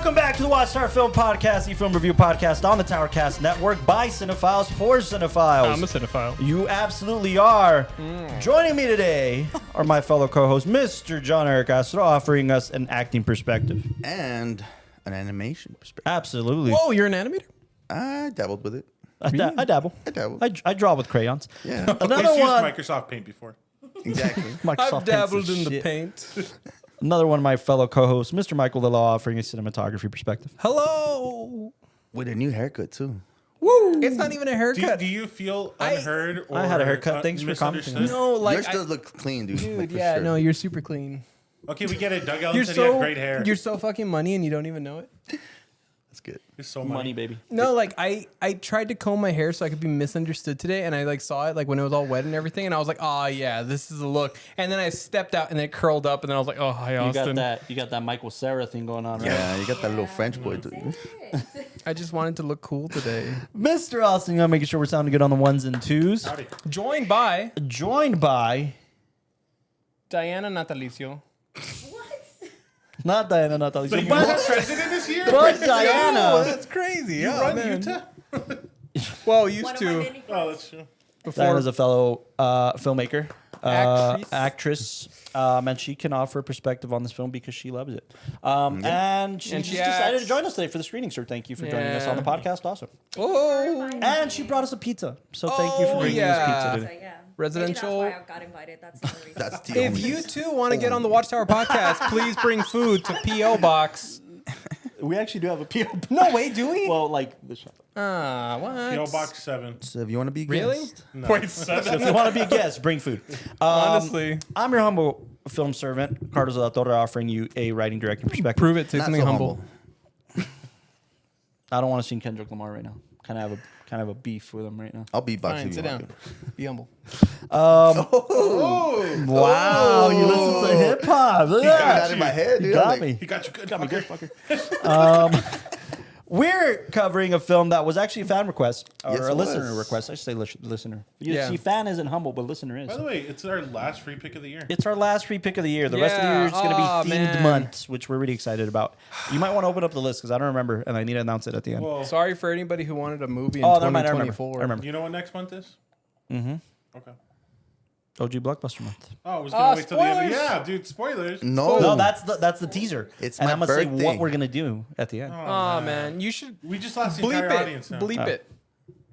Welcome back to the WatchTower Film Podcast, the film review podcast on the Towercast Network by Cinephiles for Cinephiles. I'm a cinephile. You absolutely are. Joining me today are my fellow co-host, Mr. John Eric Castro, offering us an acting perspective. And an animation perspective. Absolutely. Whoa, you're an animator? I dabbled with it. I dabble. I dabbled. I draw with crayons. Yeah, Another He's used one. Microsoft Paint before. exactly. Microsoft I've dabbled Paint's in the the shit. paint. Another one of my fellow co-hosts, Mr. Michael Lillo, offering a cinematography perspective. Hello. With a new haircut, too. Woo. It's not even a Do haircut. you feel unheard or I had a haircut. Thanks for misunderstood? commenting. No, like Yours does look clean, dude. dude, like, for yeah, sure. no, you're super clean. Okay, we get it. Doug Ellen You're said he had so great hair. You're so fucking money and you don't even know it. That's good. You're so Money, money. baby. No, like I tried to comb my hair so I could be misunderstood today, and I like saw it like when it was all wet and everything, and I was like, oh yeah, this is the look. And then I stepped out and it curled up, and then I was like, oh hi Austin. You got that Michael Cera thing going on, right? Yeah, you got that little French boy, dude. I just wanted to look cool today. Mr. Austin, I'm making sure we're sounding good on the ones and twos. Howdy. Joined by Joined by Diana Natalicio. not Diana, not Alicia, So you want president is here? but Oh, Diana. that's crazy. You Oh, run man. Utah? Well, used to Oh, that's true. before. Diana's a fellow filmmaker, Actress. actress, and she can offer a perspective on this film because she loves it. And she And just she decided acts. to join us today for the screening, sir. Thank you for joining us on the Yeah. podcast also. Oh, And she brought us a pizza. So thank you for Oh, bringing yeah. us pizza So today. yeah, Residential- Maybe that's why I got invited. That's the only reason. That's the if only you reason. too want to get on the WatchTower podcast, please bring food to P.O. Box. We actually do have a PO. No way, do we? Well, like the shop. What? PO Box 7. So if you want to be a Really? guest, No. Wait, So if you want to be a guest, bring food. honestly, I'm your humble film servant, Carlos de la Torre, offering you a writing directing perspective. prove it. Say not something so humble. I don't want to see Kendrick Lamar right now. Kind of have a beef with him right now. I'll beatbox Fine, if you sit want down. to. Be humble. Wow, you listen to hip hop. Look at Got that. that in my head, You dude. got I'm like, me. He got you good. Got me good, fucker. fucker. We're covering a film that was actually a fan request or Yes, a it listener was. request. I should say listener. You Yeah. see, fan isn't humble, but listener is. By the way, it's our last free pick of the year. It's our last free pick of the year. The rest of the Yeah. year is going to be Aw, themed man. months, which we're really excited about. You might want to open up the list because I don't remember, and I need to announce it at the end. Well, Sorry for anybody who wanted a movie in Oh, never mind. I remember. 2024. I remember. you know what next month is? Mm-hmm. Okay. OG Blockbuster month. Oh, I was going to wait till the end. spoilers! Yeah, dude, spoilers. no. No, that's the teaser. It's and my I'm gonna say birthday. what we're gonna do at the end. Oh man, you should We just lost the bleep entire it. audience now. Bleep it.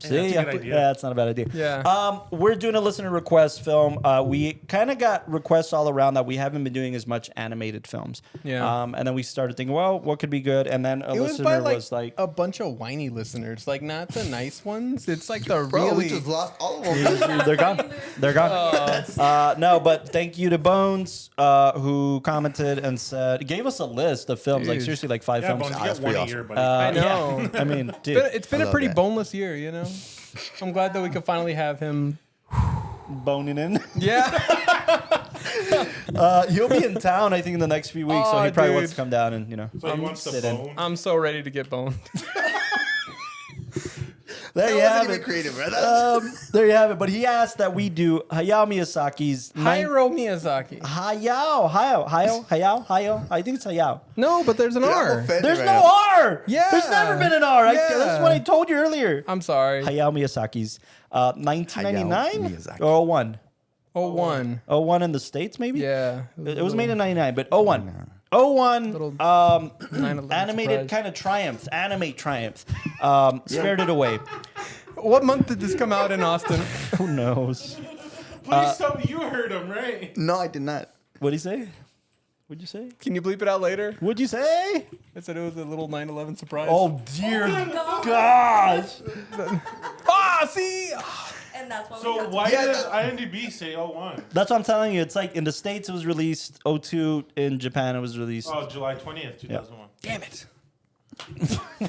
Hey, that's a good idea. Yeah, that's not a bad idea. Yeah. We're doing a listener request film. We kind of got requests all around that we haven't been doing as much animated films. Yeah. And then we started thinking, well, what could be good? And then a It was listener by like, was like, a bunch of whiny listeners, like not the nice ones. It's like the Bro, really. we just lost all of them. they're gone. They're gone. No, but thank you to Bones, who commented and said, gave us a list of films, like Dude. seriously, like 5 Yeah, films. Bones, you that's get one pretty a year, awesome. buddy. I know. Yeah. I mean, dude. But it's been I a love pretty that. boneless year, you know. I'm glad that we could finally have him. boning in. Yeah. He'll be in town, I think, in the next few weeks, so Oh, he probably dude. wants to come down and, so he wants to sit in. bone. I'm so ready to get boned. There That you wasn't have even it. creative, bro. There you have it. But he asked that we do Hayao Miyazaki's Hayao Miyazaki. Hayao. I think it's Hayao. No, but there's an Dude, I'm R. offended There's right no now. R. Yeah. There's never been an R. Yeah. That's what I told you earlier. I'm sorry. Hayao Miyazaki's 1999 Hayao Miyazaki. or 01. 01. 01 in the States, maybe? Yeah. It was made in 99, but 01. 01, Little 9/11 animated surprise. kind of triumph, animate triumph, Spirited Away. What month did this come out in Austin? Who knows? Please tell me you heard him, right? No, I did not. What'd he say? What'd you say? Can you bleep it out later? What'd you say? I said it was a little 9/11 surprise. Oh, dear God. gosh. See? And that's why we So got to why Yeah, does that- IMDb say 01? That's what I'm telling you. It's like in the States it was released 02, in Japan it was released. Oh, July 20th, 2001. Damn it.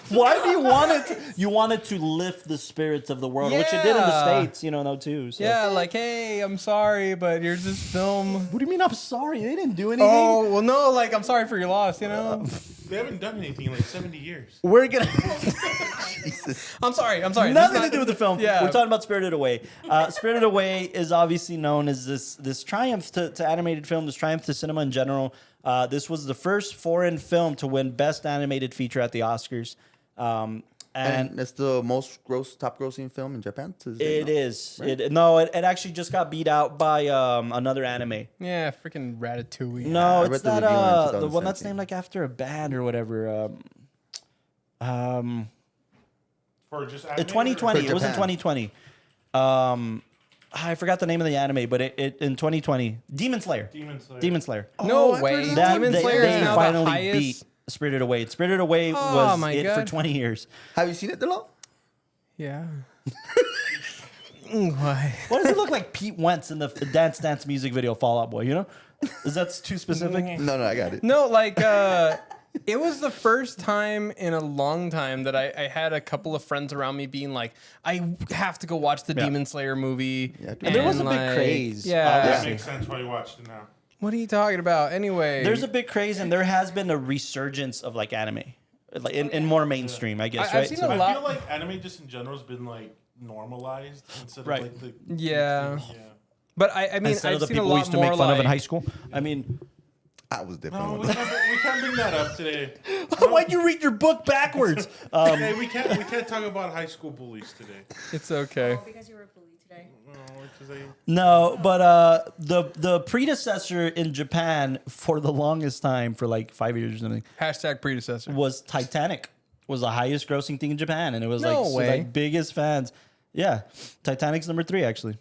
Why do you want it? You wanted to lift the spirits of the world, which it did in the Yeah. States, in 02. So. Yeah, like, hey, I'm sorry, but here's this film. What do you mean I'm sorry? They didn't do anything. Oh, well, no, like, I'm sorry for your loss, you know? They haven't done anything in like 70 years. We're gonna I'm sorry. This is nothing to not- do with the film. Yeah. We're talking about Spirited Away. Spirited Away is obviously known as this triumph to animated film, this triumph to cinema in general. This was the first foreign film to win Best Animated Feature at the Oscars. And it's the top grossing film in Japan. To this day, It no? is. It actually just got beat out by another anime. Yeah, freaking Ratatouille. No, I it's read the that review in the one that's 2017. named like after a band or whatever. For just In 2020, For it was in Japan. 2020. I forgot the name of the anime, but it in 2020, Demon Slayer. Demon Slayer. No I've way. heard of That- Demon they, Slayer they is now finally the highest. beat Spirited Away. Spirited Away Oh was my it for God. 20 years. Have you seen it, Delo? Yeah. Why? What does it look like Pete Wentz in the Dance music video Fall Out Boy, you know? Is that too specific? No, I got it. No, like it was the first time in a long time that I had a couple of friends around me being like, I have to go watch the Yeah. Demon Slayer movie. Yeah, And there was a big craze, Yeah. That obviously. makes sense why you watched it now. What are you talking about? Anyway. There's a big craze, and there has been a resurgence of like anime, like in more mainstream, I guess. I've Right? seen So- a I lot- feel like anime just in general has been like normalized instead Right. of like the Yeah. yeah. But I mean, instead I've of the seen a people we lot used to more make fun of in like- high school. I mean, I was different. No, with we that. can't bring that up today. why'd you read your book backwards? Hey, we can't talk about high school bullies today. It's okay. Oh, because you were bullied today. No, because No, but the predecessor in Japan for the longest time, for like 5 years or something, Hashtag predecessor. was Titanic. Was the highest grossing thing in Japan, and it was No like, way. like biggest fans. Yeah, Titanic's number 3 actually.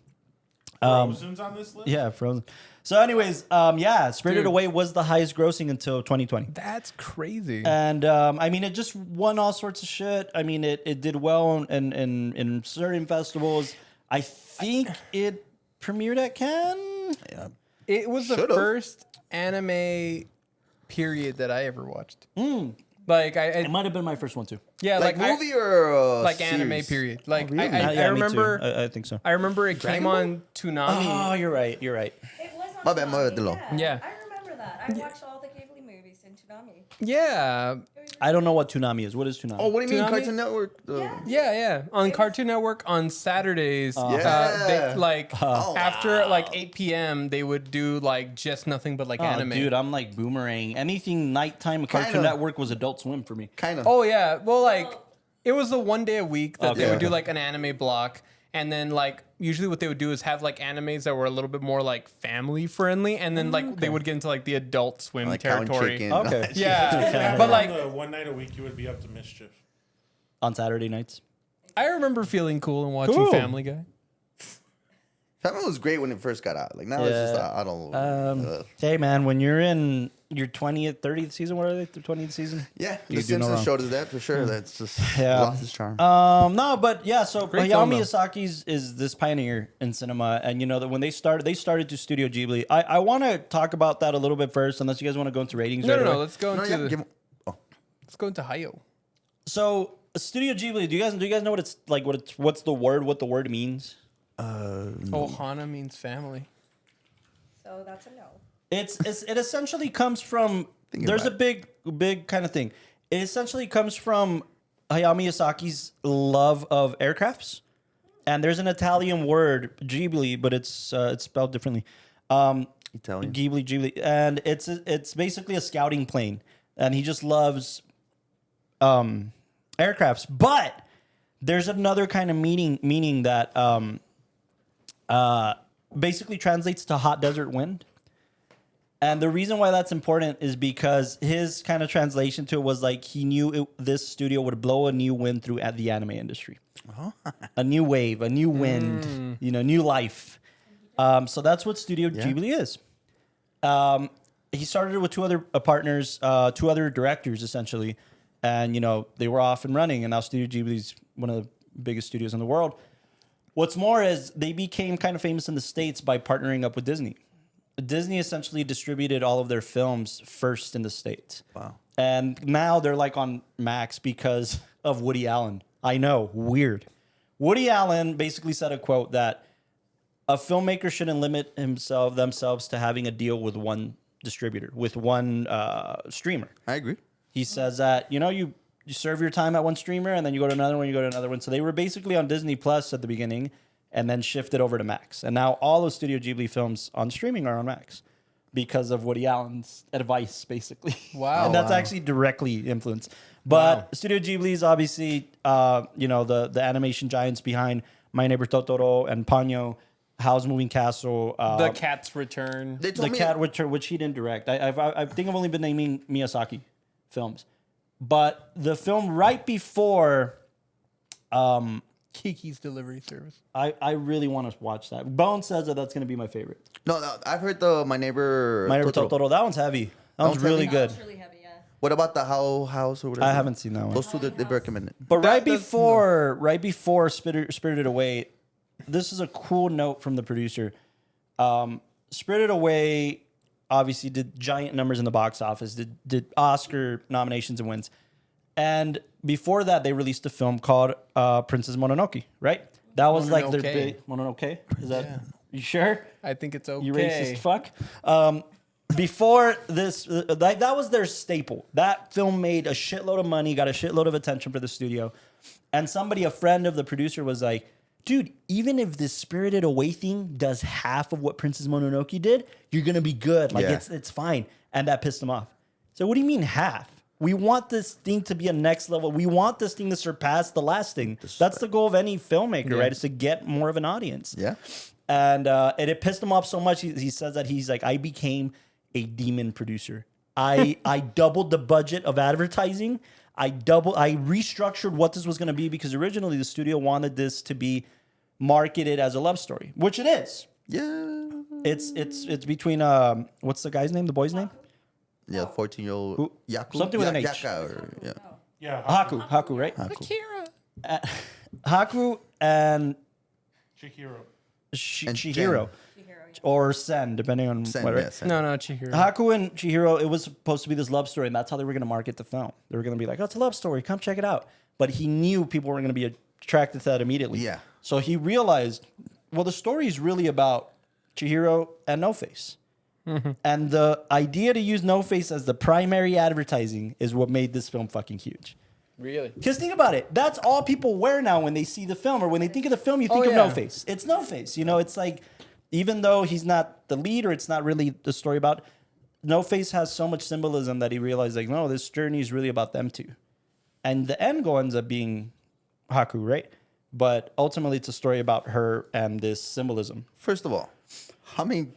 Frozen's on this list. Yeah, Frozen. So, anyways, yeah, Spirited Dude. Away was the highest grossing until 2020. That's crazy. And I mean, it just won all sorts of shit. I mean, it did well in certain festivals. I think it premiered at Cannes. Yeah. It was the Should've. first anime period that I ever watched. Like It might have been my first one too. yeah, Like like movie or like anime series? period. Like really? I Yeah, me too. remember I think so. I remember it came Dragon Ball? on Toonami. Oh, you're right. You're right. It was on My bad, Toonami, Delo. Yeah. I remember that. I watched all the Ghibli movies in Toonami. Yeah. I don't know what Toonami is. What is Toonami? Oh, what do you mean, Toonami? Cartoon Network? Yeah. Yeah. On Cartoon Network on Saturdays, Yeah. they, like Oh, after like 8 p.m. they would do like just nothing but like Oh, anime. dude, I'm like boomerang. Anything nighttime Cartoon Kinda. Network was Adult Swim for me. Kind of. Oh yeah. Well, like it was the one day a week that they Okay. would do like an anime block, and then like usually what they would do is have like animes that were a little bit more like family friendly, and then like they would get into like the Adult Swim like Cow and territory. Chicken. Okay. Yeah, but like One night a week you would be up to mischief. On Saturday nights. I remember feeling cool and watching Cool. Family Guy. Family was great when it first got out. Like now it's just Yeah. I don't. Hey, man, when you're in your 20th, 30th season, what are they? The 20th season? Yeah, You The do no Simpsons wrong. showed us that for sure. That's just Yeah. lost its charm. No, but yeah. So Great Hayao film, though. Miyazaki's is this pioneer in cinema, and you know that when they started to Studio Ghibli. I want to talk about that a little bit first, unless you guys want to go into ratings. No, right no, no. away. Let's go No, into yeah, give 'em- let's go into Hayao. So Studio Ghibli. Do you guys know what it's like? What the word means? Ohana means family. So that's a no. It essentially comes from. Thinking There's a about big kind of thing. It essentially comes from Hayao Miyazaki's love of aircrafts, and there's an Italian word Ghibli, but it's spelled differently. Italian. Ghibli, and it's basically a scouting plane, and he just loves aircrafts. But there's another kind of meaning that basically translates to hot desert wind. And the reason why that's important is because his kind of translation to it was like he knew this studio would blow a new wind through at the anime industry, a new wave, a new wind, new life. So that's what Studio Ghibli is. He started with two other partners, two other directors essentially, and they were off and running. And now Studio Ghibli is one of the biggest studios in the world. What's more is they became kind of famous in the States by partnering up with Disney. Disney essentially distributed all of their films first in the States. Wow. And now they're like on Max because of Woody Allen. I know, weird. Woody Allen basically said a quote that a filmmaker shouldn't limit themselves to having a deal with one distributor, with one streamer. I agree. He says that, you serve your time at one streamer and then you go to another one, you go to another one. So they were basically on Disney Plus at the beginning and then shifted over to Max. And now all those Studio Ghibli films on streaming are on Max. because of Woody Allen's advice, basically. Wow. And that's actually directly influenced. But Studio Ghibli is obviously, the animation giants behind My Neighbor Totoro and Ponyo, Howl's Moving Castle. The Cat's Return. They told The me Cat Return, which he didn't direct. I think I've only been naming Miyazaki films. But the film right before... Kiki's Delivery Service. I really want to watch that. Bone says that that's going to be my favorite. No, I've heard My Neighbor My Neighbor Totoro. Totoro. That one's heavy. That one's really good. It's really heavy, yeah. What about the House or whatever? I haven't seen that one. Those two that they've recommended. But That- right before Spirited Away, this is a cool note from the producer. Spirited Away obviously did giant numbers in the box office, did Oscar nominations and wins. And before that, they released a film called Princess Mononoke, right? That was like their Mononoke. big... Mononoke? Is that... You sure? I think it's okay. You racist fuck. Before this, that was their staple. That film made a shitload of money, got a shitload of attention for the studio. And a friend of the producer was like, dude, even if this Spirited Away thing does half of what Princess Mononoke did, you're going to be good. Like, Yeah. it's fine. And that pissed him off. So what do you mean half? We want this thing to be a next level. We want this thing to surpass the last thing. That's the goal of any filmmaker, right? Is to get more of an audience. Yeah. And it pissed him off so much. He says that he's like, I became a demon producer. I doubled the budget of advertising. I restructured what this was going to be because originally the studio wanted this to be marketed as a love story, which it is. Yeah. It's between what's the guy's name? The boy's name? Yeah, 14-year-old Yaku. Something with an H. Yaka or, yeah. Yeah. Haku, right? Akira. Haku and Chihiro. Chihiro. Chihiro, yeah. Or Sen, depending on Sen, what. yeah, Right? Sen. No, Chihiro. Haku and Chihiro, it was supposed to be this love story, and that's how they were going to market the film. They were going to be like, oh, it's a love story. Come check it out. But he knew people were going to be attracted to that immediately. Yeah. So he realized, well, the story is really about Chihiro and No Face. And the idea to use No Face as the primary advertising is what made this film fucking huge. Really? Because think about it. That's all people wear now when they see the film, or when they think of the film, you think of yeah. No Face. It's No Face. You know, it's like, even though he's not the lead or it's not really the story about, No Face has so much symbolism that he realized, like, no, this journey is really about them two. And the end goal ends up being Haku, right? But ultimately, it's a story about her and this symbolism. First of all, how many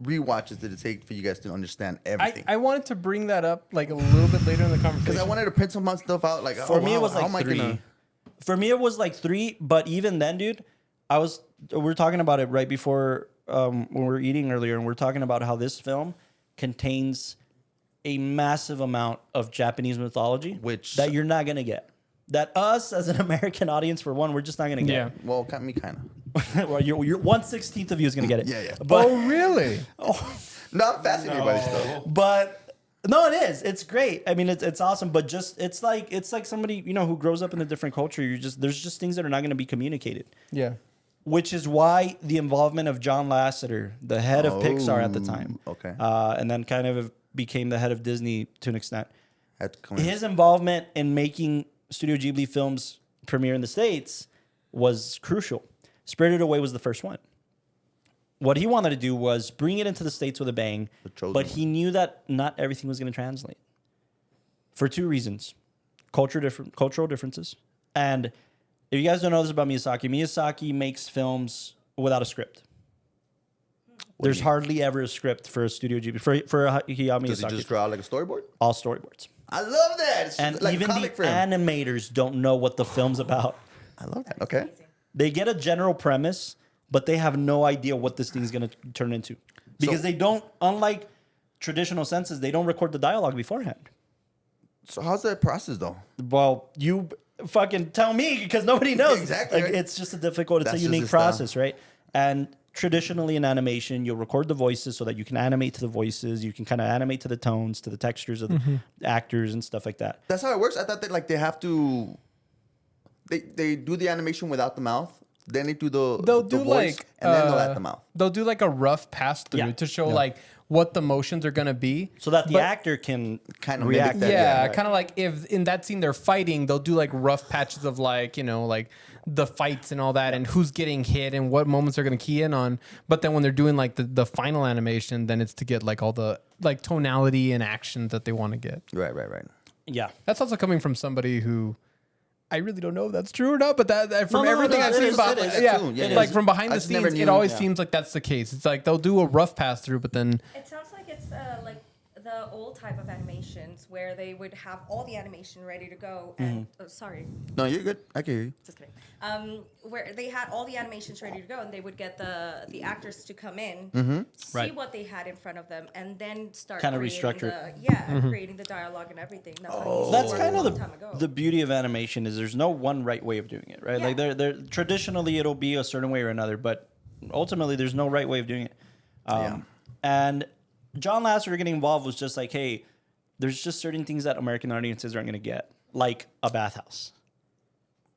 rewatches did it take for you guys to understand everything? I wanted to bring that up like a little bit later in the conversation. Because I wanted to print some of my stuff out. Like, For me, it was how like am I 3. gonna- For me, it was like 3. But even then, dude, we were talking about it right before when we were eating earlier, and we're talking about how this film contains a massive amount of Japanese mythology, Which- that you're not gonna get. That us as an American audience, for one, we're just not gonna get. Yeah. Well, me kind of. Well, you're 1/16 of you is gonna get it. Yeah, yeah. But Oh, really? No, I'm fascinated by this stuff. But no, it is. It's great. I mean, it's awesome. But just it's like somebody, you know, who grows up in a different culture. There's just things that are not going to be communicated. Yeah. Which is why the involvement of John Lasseter, the head of Pixar at the time, okay. and then kind of became the head of Disney to an extent. Had to come in. His involvement in making Studio Ghibli films premiere in the States was crucial. Spirited Away was the first one. What he wanted to do was bring it into the States with a bang, chosen but one. he knew that not everything was going to translate. For 2 reasons. Cultural differences. And if you guys don't know this about Miyazaki makes films without a script. There's hardly ever a script for a Studio Ghibli. For Hayao Miyazaki. Does he just draw like a storyboard? All storyboards. I love that. It's And like even a the comic for him. animators don't know what the film's about. I love that. Okay. They get a general premise, but they have no idea what this thing's going to turn into. Because they don't, unlike traditional senses, they don't record the dialogue beforehand. So how's that process though? Well, you fucking tell me because nobody knows. Exactly, Like, right? it's just it's a That's unique just his style. process, right? And traditionally in animation, you'll record the voices so that you can animate to the voices. You can kind of animate to the tones, to the textures of the actors and stuff like that. That's how it works. I thought that like they have to. They do the animation without the mouth. Then they do the They'll the do voice, like and then they'll add the mouth. They'll do like a rough pass through Yeah. to show like what the motions are gonna be. So that the But- actor can Kind of react. mimic that. Yeah, right. kind of like if in that scene they're fighting, they'll do like rough patches of like, like the fights and all that and who's getting hit and what moments they're going to key in on. But then when they're doing like the final animation, then it's to get like all the like tonality and action that they want to get. Right. Yeah. That's also coming from somebody who I really don't know if that's true or not, but that from no, everything no, I've it seen is, about it is. yeah, True, yeah, like it from behind I the just never scenes, knew. it always Yeah. seems like that's the case. It's like they'll do a rough pass through, but then It sounds like it's like the old type of animations where they would have all the animation ready to go. And sorry, No, you're good. I can hear you. just kidding. Where they had all the animations ready to go, and they would get the actors to come in, see Right. what they had in front of them, and then start Kinda creating restructure the, creating the dialogue and everything. That's, how it used to That's work kind a of long time ago. the beauty of animation is there's no one right way of doing it, right? Yeah. Like they're traditionally it'll be a certain way or another, but ultimately there's no right way of doing it. And John Lasseter getting involved was just like, hey, there's just certain things that American audiences aren't going to get, like a bathhouse.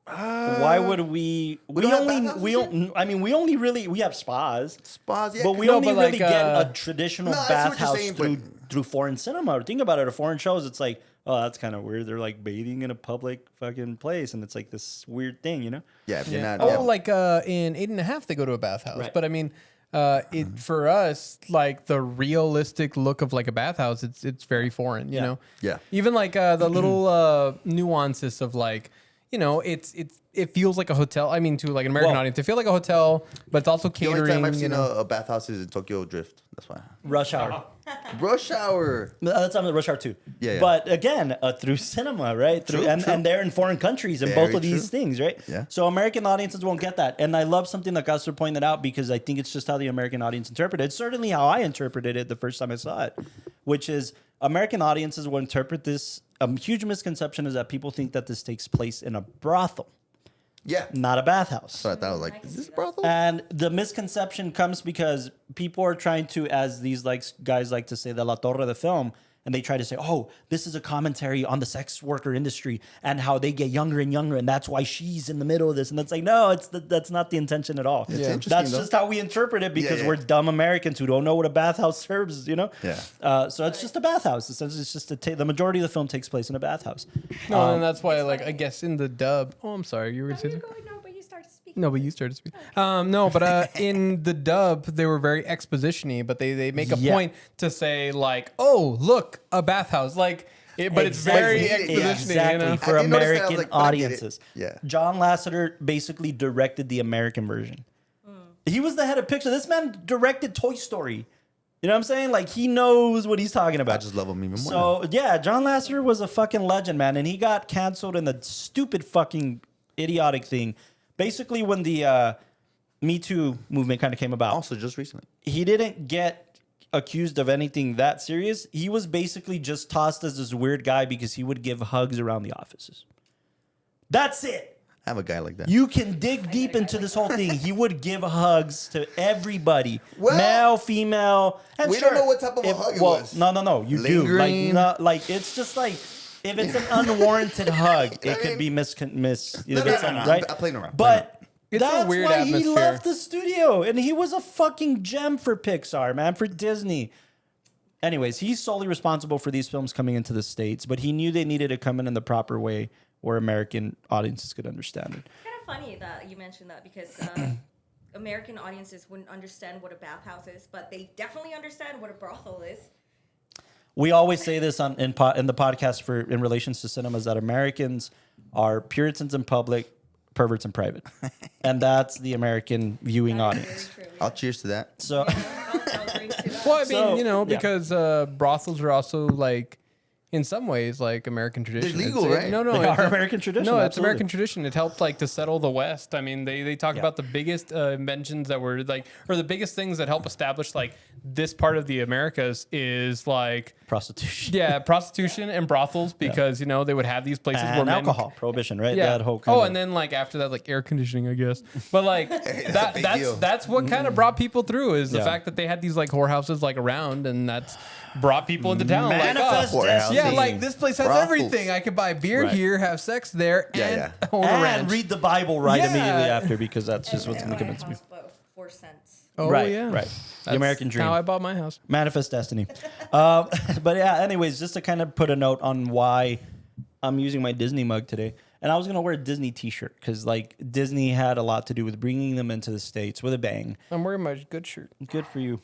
Why would we? We don't have only bathhouses we don't. I mean, we have spas. Spas, yeah. But we No, only but really like, get a traditional No, I see what you're bathhouse saying, through foreign cinema. Think about it. At foreign shows, it's like, oh, that's kind of weird. They're like bathing in a public fucking place, and it's like this weird thing, you know? Yeah, if you're yeah. not. Oh, like in 8.5 they go to a bathhouse. Right. But I mean, it for us, like the realistic look of like a bathhouse, it's very foreign, you Yeah. know? Yeah. Even like the little nuances of like, it feels like a hotel. I mean, to like an American Well- audience, it feels like a hotel, but it's also The only catering. time I've You seen know? a bathhouse is in Tokyo Drift. That's why. Rush Hour. Rush Hour. That's on Rush Hour 2. Yeah. But again, through cinema, right? Through True, and, true. and they're in foreign countries and Very both of these true. things, right? Yeah. So American audiences won't get that. And I love something that Guster pointed out because I think it's just how the American audience interpreted it. It's certainly how I interpreted it the first time I saw it, which is American audiences will interpret this. A huge misconception is that people think that this takes place in a brothel, Yeah. not a bathhouse. So I thought I was like, is this a brothel? And the misconception comes because people are trying to, as these like guys like to say, the La Torre de Film, and they try to say, oh, this is a commentary on the sex worker industry and how they get younger and younger, and that's why she's in the middle of this. And it's like, no, that's not the intention at all. interesting, That's though. just how we interpret it because yeah. we're dumb Americans who don't know what a bathhouse serves, you know? Yeah. So it's just a bathhouse. Essentially, it's just the majority of the film takes place in a bathhouse. No, and that's why, like, I guess in the dub. Oh, I'm sorry, you were No, gonna say you're something? going, no, but you started speaking. No, but you started to speak. No, but in the dub, they were very exposition-y, but they make a Yeah. point to say, like, oh, look, a bathhouse. Like, but it's very Exactly. exposition-y, Exactly, you know? for I did notice that, I was American like, but I get it. audiences. Yeah. John Lasseter basically directed the American version. He was the head of Pixar. This man directed Toy Story. You know what I'm saying? Like, he knows what he's talking about. I just love him even more. So, yeah, John Lasseter was a fucking legend, man. And he got canceled in the stupid fucking idiotic thing. Basically, when the Me Too movement kind of came about, Also, just recently. he didn't get accused of anything that serious. He was basically just tossed as this weird guy because he would give hugs around the offices. That's it. I have a guy like that. You can dig deep into this whole thing. He would give hugs to everybody, Well, male, female. And we don't know what type of a hug it was. No. You do. Lingering. Like it's just like if it's an unwarranted hug, it could be right? I'm playing around. But It's a that's weird why he atmosphere. left the studio, and he was a fucking gem for Pixar, man, for Disney. Anyways, he's solely responsible for these films coming into the States, but he knew they needed to come in the proper way where American audiences could understand it. Kind of funny that you mentioned that because American audiences wouldn't understand what a bathhouse is, but they definitely understand what a brothel is. We always say this in the podcast in relations to cinemas that Americans are Puritans in public, perverts in private, and that's the American viewing That is audience. very true. I'll cheers to that. So I'll drink to that. Well, I mean, So, yeah. because brothels are also like, in some ways, like American tradition. legal, It's- right? No, They it's are American tradition, No, it's absolutely. American tradition. It helped like to settle the West. I mean, they talk Yeah. about the biggest inventions that were like, or the biggest things that help establish like this part of the Americas is like, prostitution. yeah, prostitution and brothels because they would have these places where And men alcohol prohibition, right? Yeah. That whole kind of, and then like after that, like air conditioning, I guess. But like That's a big deal. that's what kind of brought people through is the Yeah. fact that they had these like whorehouses like around, and that's brought people into town. Manifest Like, destiny. yeah, like this place has Brothels. everything. I could buy beer Right. here, have sex there, Yeah, and yeah. own a and ranch. read the Bible right Yeah. immediately after because that's just what's And going to buy a convince me. house for 4 cents. Oh right, yeah, right. The That's American dream. How I bought my house. Manifest destiny. But yeah, anyways, just to kind of put a note on why I'm using my Disney mug today. And I was going to wear a Disney t-shirt because like Disney had a lot to do with bringing them into the States with a bang. I'm wearing my good shirt. Good for you.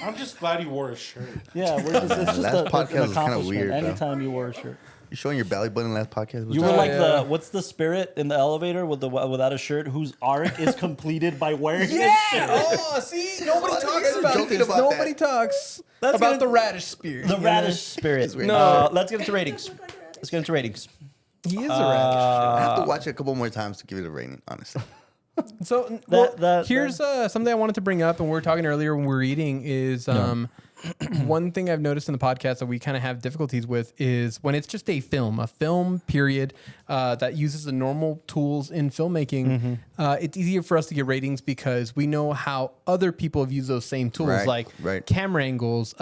I'm just glad you wore a shirt. Yeah, it's just Last podcast an was kinda accomplishment. weird, though. Anytime you wore a shirt. You showing your belly button last podcast? You were Oh, like yeah. what's the spirit in the elevator with without a shirt whose arc is completed by wearing a shirt? Oh, see, nobody Why are you talks guys about joking this. about Nobody that? talks That's about gonna- the radish spirit. The radish spirit. weird. No. Let's get into ratings. Let's get into ratings. He is a radish. I have to watch it a couple more times to give it a rating, honestly. So that- here's something I wanted to bring up, and we were talking earlier when we were eating. Is one thing I've noticed in the podcast that we kind of have difficulties with is when it's just a film period that uses the normal tools in filmmaking. It's easier for us to get ratings because we know how other people have used those same tools, like camera angles,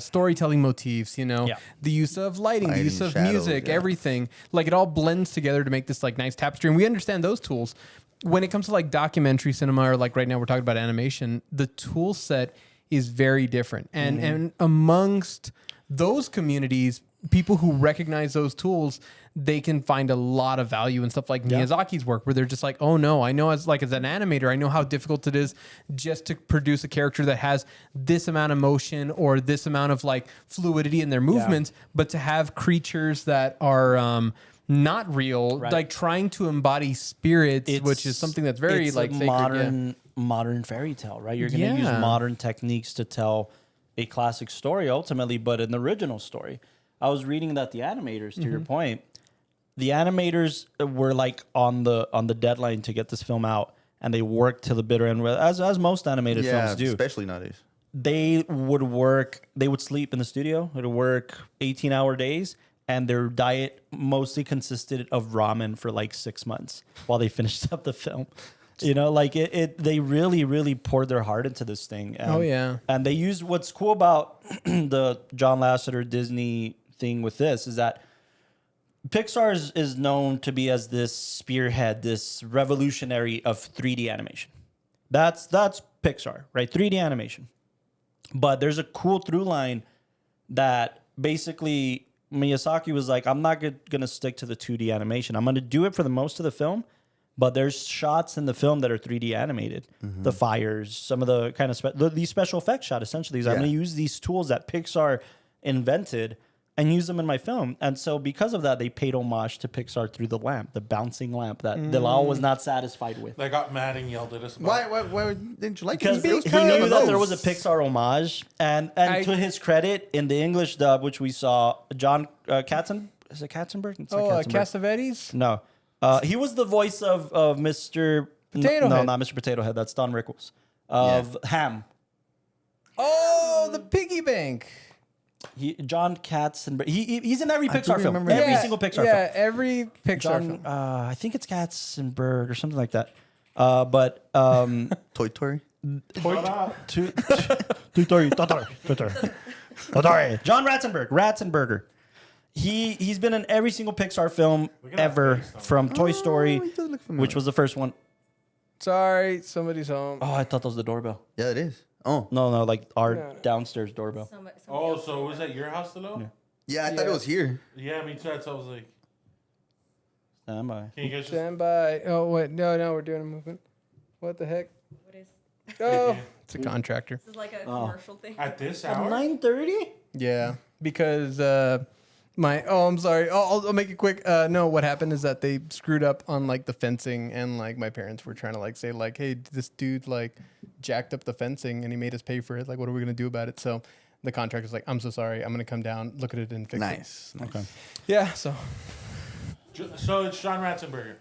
storytelling motifs. Yeah. The use of lighting, the use of shadows, music, yeah. everything. Like it all blends together to make this like nice tapestry, and we understand those tools. When it comes to like documentary cinema or like right now we're talking about animation, the tool set is very different. And amongst those communities, people who recognize those tools, they can find a lot of value in stuff like Miyazaki's work where they're just like, oh no, I know as an animator, I know how difficult it is just to produce a character that has this amount of motion or this amount of like fluidity in their movements, but to have creatures that are not real, like trying to embody spirits, which is something that's very it's like a sacred. modern fairy tale, right? You're going to use modern techniques to tell a classic story ultimately, but an original story. I was reading that the animators, to your point, the animators were like on the deadline to get this film out, and they worked to the bitter end, as most animated films do. Especially nowadays. They would sleep in the studio. It would work 18-hour days. And their diet mostly consisted of ramen for like 6 months while they finished up the film. You know, like they really, really poured their heart into this thing. And, And they used what's cool about the John Lasseter Disney thing with this is that Pixar is known to be as this spearhead, this revolutionary of 3D animation. That's Pixar, right? 3D animation. But there's a cool through line that basically Miyazaki was like, I'm not going to stick to the 2D animation. I'm going to do it for the most of the film, but there's shots in the film that are 3D animated. The fires, some of the kind of these special effects shot essentially is I'm going to use these tools that Pixar invented and use them in my film. And so because of that, they paid homage to Pixar through the lamp, the bouncing lamp that Delal was not satisfied with. They got mad and yelled at us. About Why didn't you like Because it? he knew that there was a Pixar homage, and to his credit, in the English dub, which we saw, John Katzenberg. Is it Katzenberg? It's not Katzenberg. Cassavetes? No, he was the voice of Mr. Potato No, Head. not Mr. Potato Head. That's Don Rickles of Ham. Oh, the piggy bank. John Katzenberg. He's in every do Pixar film. remember Every that. single Pixar film. Yeah, every Pixar film. I think it's Katzenberg or something like that. But Toy Story? John Ratzenberger. He's been in every single Pixar film ever from Toy Story, he does look familiar. which was the first one. Sorry, somebody's home. Oh, I thought that was the doorbell. Yeah, it is. Oh. No, like our downstairs doorbell. oh, so was that your house, Delo? Yeah, I thought it was here. Yeah, me too. So I was like, Stand by. can you guys just... Stand by. Oh, wait. No, we're doing a movement. What the heck? What is Oh, it's a contractor. this? Is like a commercial thing. At this At hour? 9:30? Yeah, because I'm sorry. I'll make it quick. No, what happened is that they screwed up on like the fencing, and like my parents were trying to like say like, hey, this dude like jacked up the fencing and he made us pay for it. Like, what are we gonna do about it? So the contractor's like, I'm so sorry. I'm gonna come down, look at it, and fix it. Nice. Okay. Yeah. So So it's John Ratzenberger.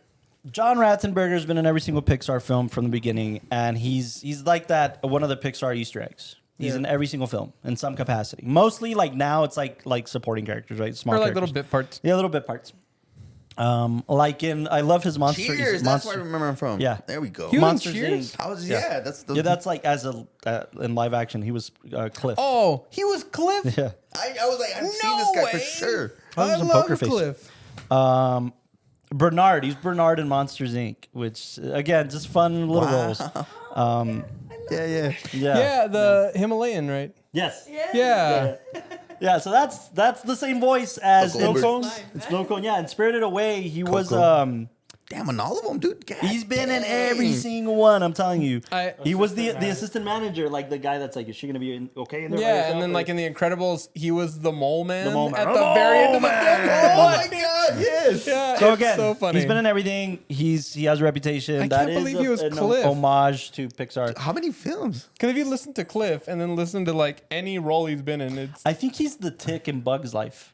John Ratzenberger's been in every single Pixar film from the beginning, and he's like that one of the Pixar Easter eggs. He's in every single film in some capacity. Mostly like now it's like supporting characters, right? Small or like characters. little bit parts. Yeah, little bit parts. I love his monster. Cheers. That's where I remember him from. Yeah. There we go. You- Monsters Cheers? Inc. I was, yeah, that's the. Yeah, that's like as in live action. He was Cliff. Oh, he was Cliff. Yeah. I was like, I've seen No this guy for way. sure. Oh, he I was in love Poker Face. Cliff. Bernard. He's Bernard in Monsters Inc., which again, just fun little roles. Yeah. Yeah, the Himalayan, right? Yes. Yeah. Yeah, so that's the same voice as Uncle in Albert. Snow Cone. Yeah, in Spirited Away, he was Damn, and all of them, dude. God he's been in dang. every single one. I'm telling you, he was the Assistant assistant manager, like the guy that's like, is she gonna be okay in there? by Yeah, herself, and then or- like in The Incredibles, he was the mole man, The mole man. at Oh, the very end of the mole film. man. Oh my God, yes. Yeah, So it's again, so funny. he's been in everything. He has a reputation. I That can't is believe he was an Cliff. homage to Pixar. How many films? Because if you listen to Cliff and then listen to like any role he's been in, it's I think he's the Tick in Bug's Life.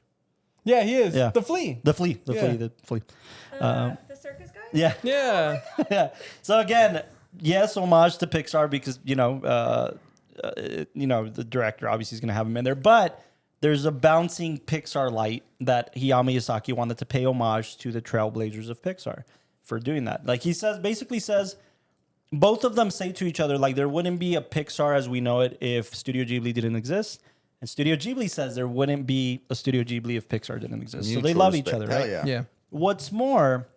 yeah, he is Yeah. the flea. The flea. Yeah. The flea. The circus guy? Yeah. Yeah, Yeah. So again, yes, homage to Pixar because the director obviously is going to have him in there, but there's a bouncing Pixar light that Hayao Miyazaki wanted to pay homage to the trailblazers of Pixar for doing that. Like he basically says, both of them say to each other, like there wouldn't be a Pixar as we know it if Studio Ghibli didn't exist. And Studio Ghibli says there wouldn't be a Studio Ghibli if Pixar didn't exist. So they Mutual love each respect. other, Hell right? yeah. yeah. What's more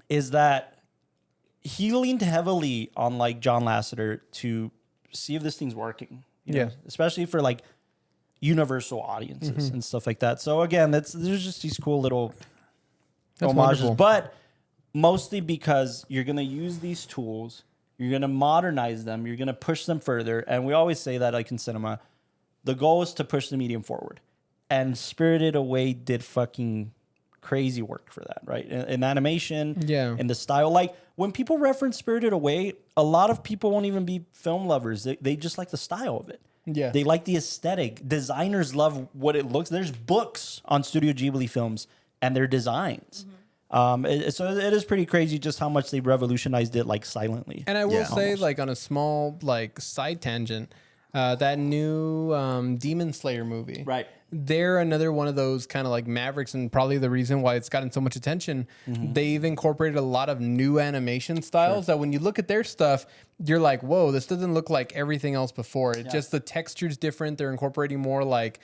is that he leaned heavily on like John Lasseter to see if this thing's working. you know, Yeah. especially for like universal audiences and stuff like that. So again, there's just these cool little That's homages, wonderful. but mostly because you're gonna use these tools, you're gonna modernize them, you're gonna push them further, and we always say that like in cinema, the goal is to push the medium forward. And Spirited Away did fucking crazy work for that, right? In animation, Yeah. in the style. Like when people reference Spirited Away, a lot of people won't even be film lovers. They just like the style of it. Yeah. They like the aesthetic. Designers love what it looks. There's books on Studio Ghibli films and their designs. So it is pretty crazy just how much they revolutionized it like silently. And I will Yeah. say, Almost. like on a small like side tangent, that new Demon Slayer movie, Right. They're another one of those kind of like mavericks, and probably the reason why it's gotten so much attention. They've incorporated a lot of new animation styles that when you look at their stuff, you're like, whoa, this doesn't look like everything else before. It just the texture's different. They're incorporating more like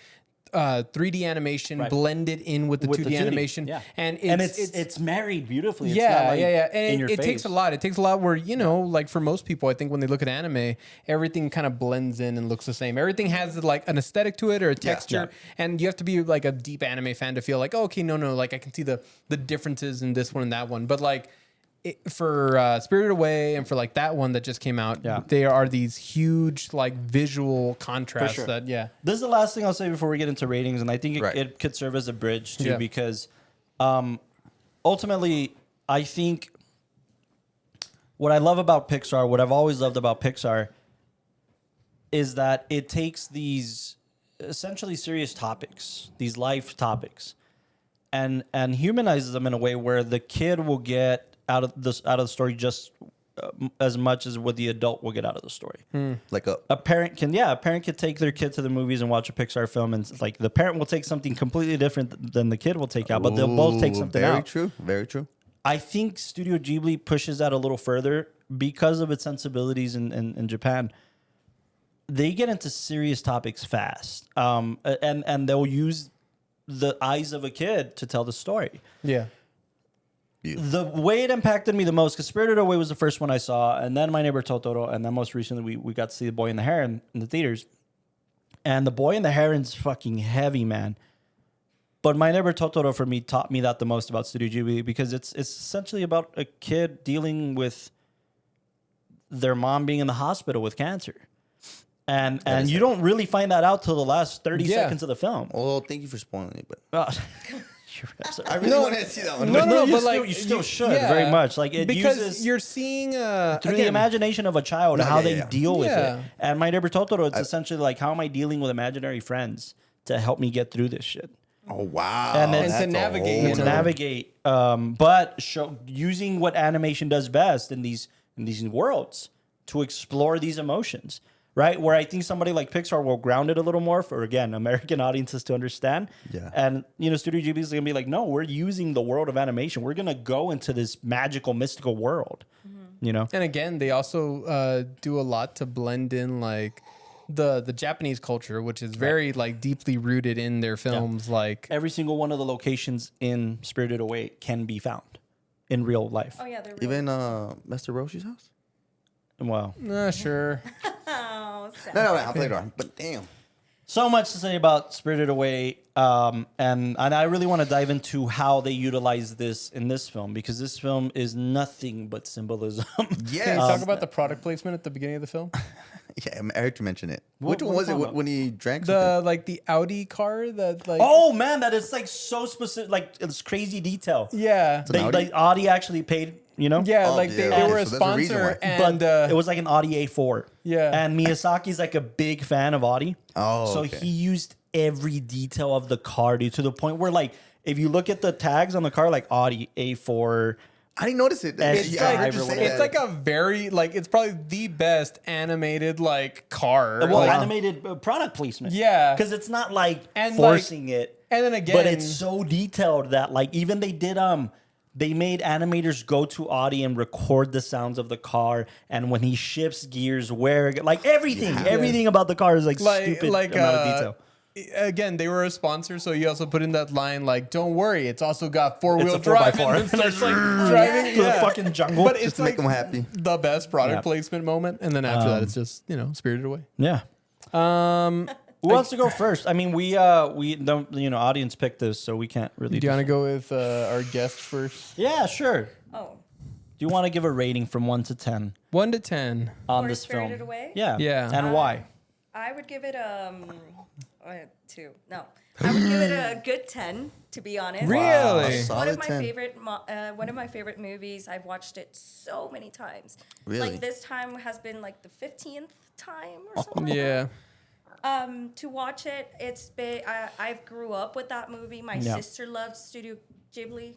3D animation Right. blended in with the 2D animation, Yeah. and it's married beautifully. It's yeah, not like yeah. in And your it takes face. a lot. It takes a lot where, like for most people, I think when they look at anime, everything kind of blends in and looks the same. Everything has like an aesthetic to it or a texture. And you have to be like a deep anime fan to feel like, oh, okay, no, like I can see the differences in this one and that one. But like for Spirited Away and for like that one that just came out, there are these huge like visual contrasts sure. that, This is the last thing I'll say before we get into ratings, and I think Right. it could serve as a bridge too, Yeah. because ultimately, I think what I love about Pixar, what I've always loved about Pixar, is that it takes these essentially serious topics, these life topics, and humanizes them in a way where the kid will get out of the story just as much as what the adult will get out of the story. Like A parent can take their kid to the movies and watch a Pixar film, and it's like the parent will take something completely different than the kid will take out, but they'll both take something very out. true. Very true. I think Studio Ghibli pushes that a little further because of its sensibilities in Japan. They get into serious topics fast, and they'll use the eyes of a kid to tell the story. yeah. The way it impacted me the most, because Spirited Away was the first one I saw, and then My Neighbor Totoro, and then most recently we got to see The Boy and the Heron in the theaters. And The Boy and the Heron's fucking heavy, man. But My Neighbor Totoro for me taught me that the most about Studio Ghibli, because it's essentially about a kid dealing with their mom being in the hospital with cancer. And you don't really find that out till the last 30 Yeah. seconds of the film. Well, thank you for spoiling it, but You're absolutely I really want to see that one. No, you but still, like you still you- should yeah. very much. Like it because uses you're seeing through the again, imagination of a child No, how yeah, they yeah. deal with Yeah. it. And My Neighbor Totoro, it's essentially like, how am I dealing with imaginary friends to help me get through this shit? Oh wow! And then- That's to a navigate, whole you To know. nother- navigate, but using what animation does best in these worlds to explore these emotions. Right, where I think somebody like Pixar will ground it a little more for, again, American audiences to understand. Yeah. And Studio Ghibli is gonna be like, no, we're using the world of animation. We're gonna go into this magical, mystical world. And again, they also do a lot to blend in like the Japanese culture, which is very like deeply rooted in their films. Like Every single one of the locations in Spirited Away can be found. in real life. Oh yeah, they're really Even Mr. Roshi's house. Wow. Sure. Oh, sad. No, I'll play it on. But damn. So much to say about Spirited Away, and I really want to dive into how they utilize this in this film, because this film is nothing but symbolism. Yeah. Can you talk about the product placement at the beginning of the film? Yeah, I heard you mention it. What Which one are was you it talking when he drank something? The Audi car that like. Oh man, that is like so specific, like it's crazy detail. Yeah. an Audi? Like Audi actually paid, Yeah, Oh, like yeah, they okay, were a so there's a reason sponsor, why. and but it was like an Audi A4. Yeah. And Miyazaki's like a big fan of Audi. Oh, so okay. he used every detail of the car, dude, to the point where like if you look at the tags on the car, like Audi A4. I didn't notice it. It's Yeah, I heard you like- say it's that. like a very like it's probably the best animated like car. Well, like, animated product placement. Yeah. Because it's not like And, forcing it. and then again, But it's so detailed that like even they did they made animators go to Audi and record the sounds of the car, and when he shifts gears, where like everything about the car is like stupid amount of detail. Again, they were a sponsor, so you also put in that line like, "Don't worry, it's also got four-wheel It's a 4x4. drive." And then starts like driving To the yeah. fucking jungle. But Just it's to like make them happy. the best product Yeah. placement moment, and then after that, it's just Spirited Away. Yeah. Um, Who wants to go first? I mean, we don't, audience picked this, so we can't really. do you want to go with our guest first? Yeah, sure. Oh, Do you want to give a rating from 1 to 10 1 to 10. on For this film? Spirited Away? Yeah. Yeah. And why? I would give it 2. No, I would give it a good 10. To be honest, Really? Wow. One of Solid my 10. favorite, one of my favorite movies. I've watched it so many times. Really? Like this time has been like the 15th time or something. Yeah. To watch it, it's been. I've grew up with that movie. My Yeah. sister loved Studio Ghibli.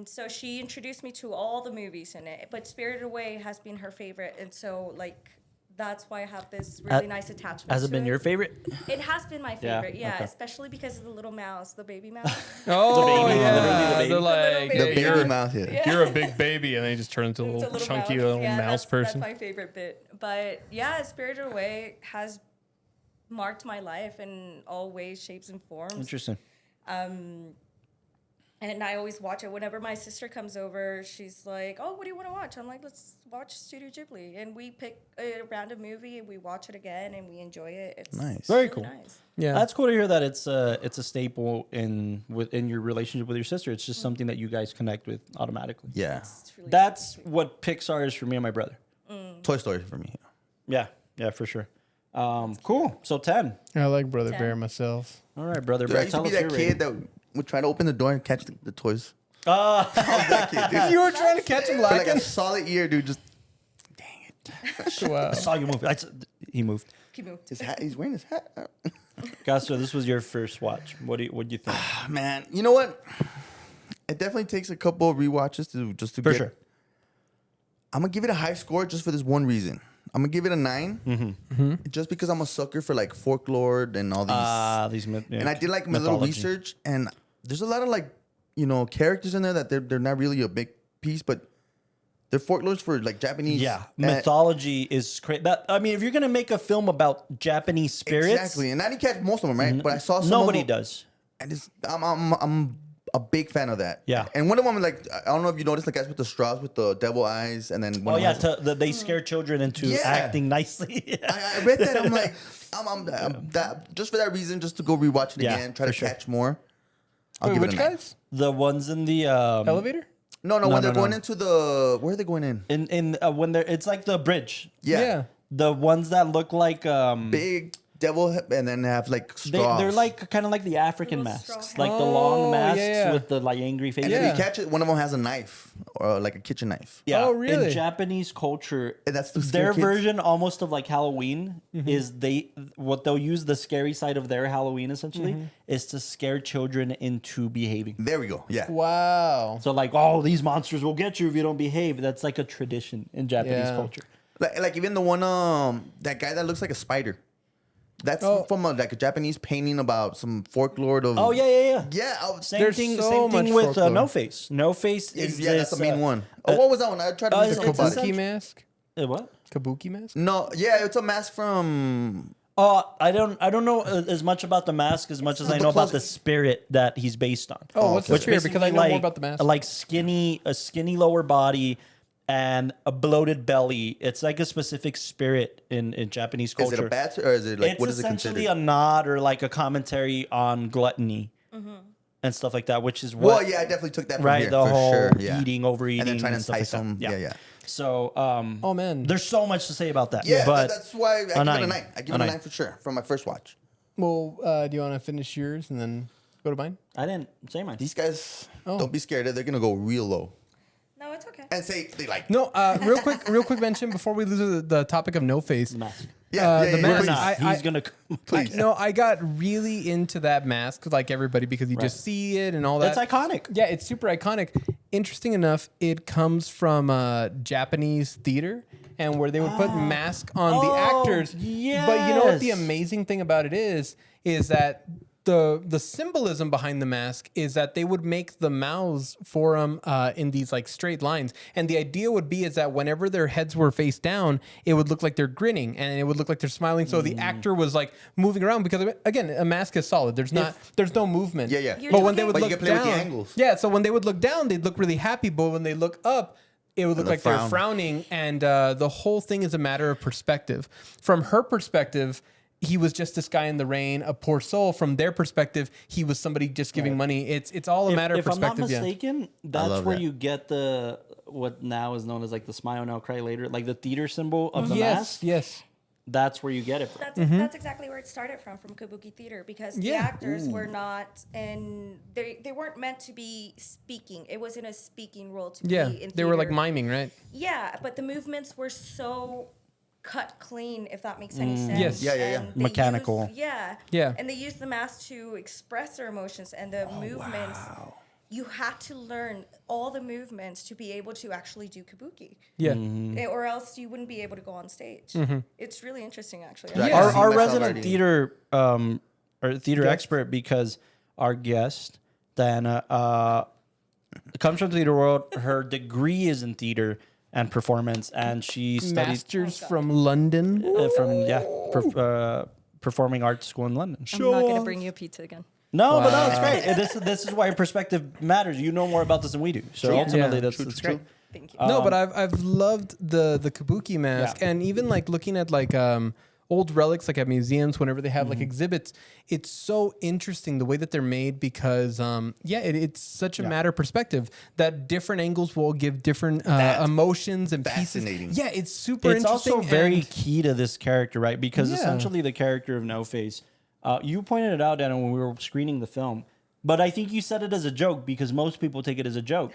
So she introduced me to all the movies in it. But Spirited Away has been her favorite, and so like that's why I have this really nice attachment. Has it to been your favorite? It has been my Yeah, favorite, yeah, okay. especially because of the little mouse, the baby mouse. Oh, baby, yeah. literally the baby. They're like, The The baby. baby you're, mouth here. Yeah. you're a big baby, and then you just turn into a It's little chunky little Yeah, mouse person. That's my favorite bit. But yeah, Spirited Away has marked my life in all ways, shapes, and forms. Interesting. And I always watch it whenever my sister comes over. She's like, "Oh, what do you want to watch?" I'm like, "Let's watch Studio Ghibli." And we pick a random movie and we watch it again and we enjoy it. It's Nice. Very really cool. Nice. Yeah. That's cool to hear that it's a staple in your relationship with your sister. It's just something that you guys connect with automatically. Yeah. It's really That's what Pixar is for me and my brother. Toy Story for me. Yeah, for sure. Cool. So 10. I like Brother 10. Bear myself. All right, brother. Dude, I Bear, used to tell be us that your kid rating. that would try to open the door and catch the toys. Ah, You were trying to catch him For like lacking? a solid year, dude. Just Wow. I saw you move. He moved. Keep moving. his hat. He's wearing his hat. Guys, so this was your first watch. What do you think? Man, you know what? It definitely takes a couple of rewatches to For get. sure. I'm gonna give it a high score just for this one reason. I'm gonna give it a 9, just because I'm a sucker for like folklore and all these. And I did like my little mythology. research, and there's a lot of like characters in there that they're not really a big piece, but they're folklores for like Japanese. Yeah, and- mythology is crazy. I mean, if you're gonna make a film about Japanese spirits, Exactly, and I didn't catch most of them, right? But I saw some. nobody of them, does. and I'm a big fan of that. Yeah. and one of them, like, I don't know if you noticed the guys with the straws with the devil eyes, and then one Oh of yeah, them has- they scare children into Yeah. acting nicely. I read that. I'm like, I'm that just for that reason, just to go rewatch it Yeah, again, try for to sure. catch more. I'll Wait, give which it a 9. guys? The ones in the Elevator? No, No, when they're no. going into the where are they going in? in when they're it's like the bridge. Yeah, The ones that look like big devil, and then have like straws. they're like kind of like the African Little masks, straw like the Oh, long masks yeah. with the like angry faces. And Yeah. if you catch it, one of them has a knife or like a kitchen knife. Yeah. Oh, really? In Japanese culture, And that's to scare their kids. version almost of like Halloween is what they'll use the scary side of their Halloween essentially is to scare children into behaving. There we go. Yeah. Wow. So like, oh, these monsters will get you if you don't behave. That's like a tradition in Japanese Yeah. culture. Like even the one that guy that looks like a spider. That's from like a Japanese painting about some folklore of. Oh yeah. Yeah. Same There's thing. so Same thing much with folklore. No Face. No Face is Yeah, that's the this, main one. Oh, what was that one? I tried to it's think about essentially- it. Kabuki mask? What? Kabuki mask? No, yeah, it's a mask from. I don't know as much about the mask as much as I know about the spirit that he's based on. Oh, what's the Which spirit? Because I know basically, more about the mask. Like a skinny lower body and a bloated belly. It's like a specific spirit in Japanese culture. Is it a bat or is it like It's what is it essentially considered? a nod or like a commentary on gluttony and stuff like that, which is what. Well, yeah, I definitely took that from Right, here, the for whole sure. Yeah. eating, overeating, and then trying to stuff like entice that. them. Yeah. So, Oh, man. there's so much to say about that. Yeah, but that's why I give it a 9. I give it a 9 for sure from my first watch. Well, do you want to finish yours and then go to mine? I didn't say mine. These guys, don't be scared. They're gonna go real low No, it's okay. and say they like. No, real quick mention before we lose the topic of no face. Mask. the We're mask. not. I- He's gonna. Please. No, I got really into that mask like everybody because you just see it and all that. It's iconic. Yeah, it's super iconic. Interesting enough, it comes from Japanese theater and where they would put mask on the actors. But you know what the yes. amazing thing about it is that the symbolism behind the mask is that they would make the mouths for them in these like straight lines, and the idea would be is that whenever their heads were face down, it would look like they're grinning and it would look like they're smiling. So the actor was like moving around because again, a mask is solid. There's no movement. Yeah. You're But when they talking- would But you look can play down, with the angles. yeah. So when they would look down, they'd look really happy. But when they look up, it would look the like they're frown. frowning. And the whole thing is a matter of perspective. From her perspective, he was just this guy in the rain, a poor soul. From their perspective, he was somebody just giving money. It's all a matter of If I'm not perspective. mistaken, that's love where that. you get the what now is known as like the smile now cry later, like the theater symbol of the Yes, mask. yes. That's where you get it from. That's exactly where it started from Kabuki theater, because the Yeah. actors were not they weren't meant to be speaking. It wasn't a speaking role to Yeah, be in they were like theater. miming, right? Yeah, but the movements were so cut clean, if that makes any sense. Yes. Yeah. And they Mechanical. Yeah. And they used the mask to express their emotions and the movements. You had to learn all the movements to be able to actually do kabuki. Yeah. Or else you wouldn't be able to go on stage. It's really interesting, actually. Yeah. Our Myself resident already. theater or theater expert, because our guest Diana comes from the theater world. Her degree is in theater and performance, and she studied Masters from London. from performing arts school in London. I'm not going to bring you a pizza again. No, but no, it's great. And this is why your perspective matters. You know more about this than we do. So ultimately, Yeah. that's great. Thank you. No, but I've loved the kabuki mask, Yeah. and even like looking at like old relics like at museums whenever they have like exhibits. It's so interesting the way that they're made because it's such a matter of perspective that different angles will give different emotions and fascinating. pieces. Yeah, it's super It's interesting. also very and- key to this character, right? Because Yeah. essentially the character of No Face, you pointed it out, Dana, when we were screening the film, but I think you said it as a joke because most people take it as a joke.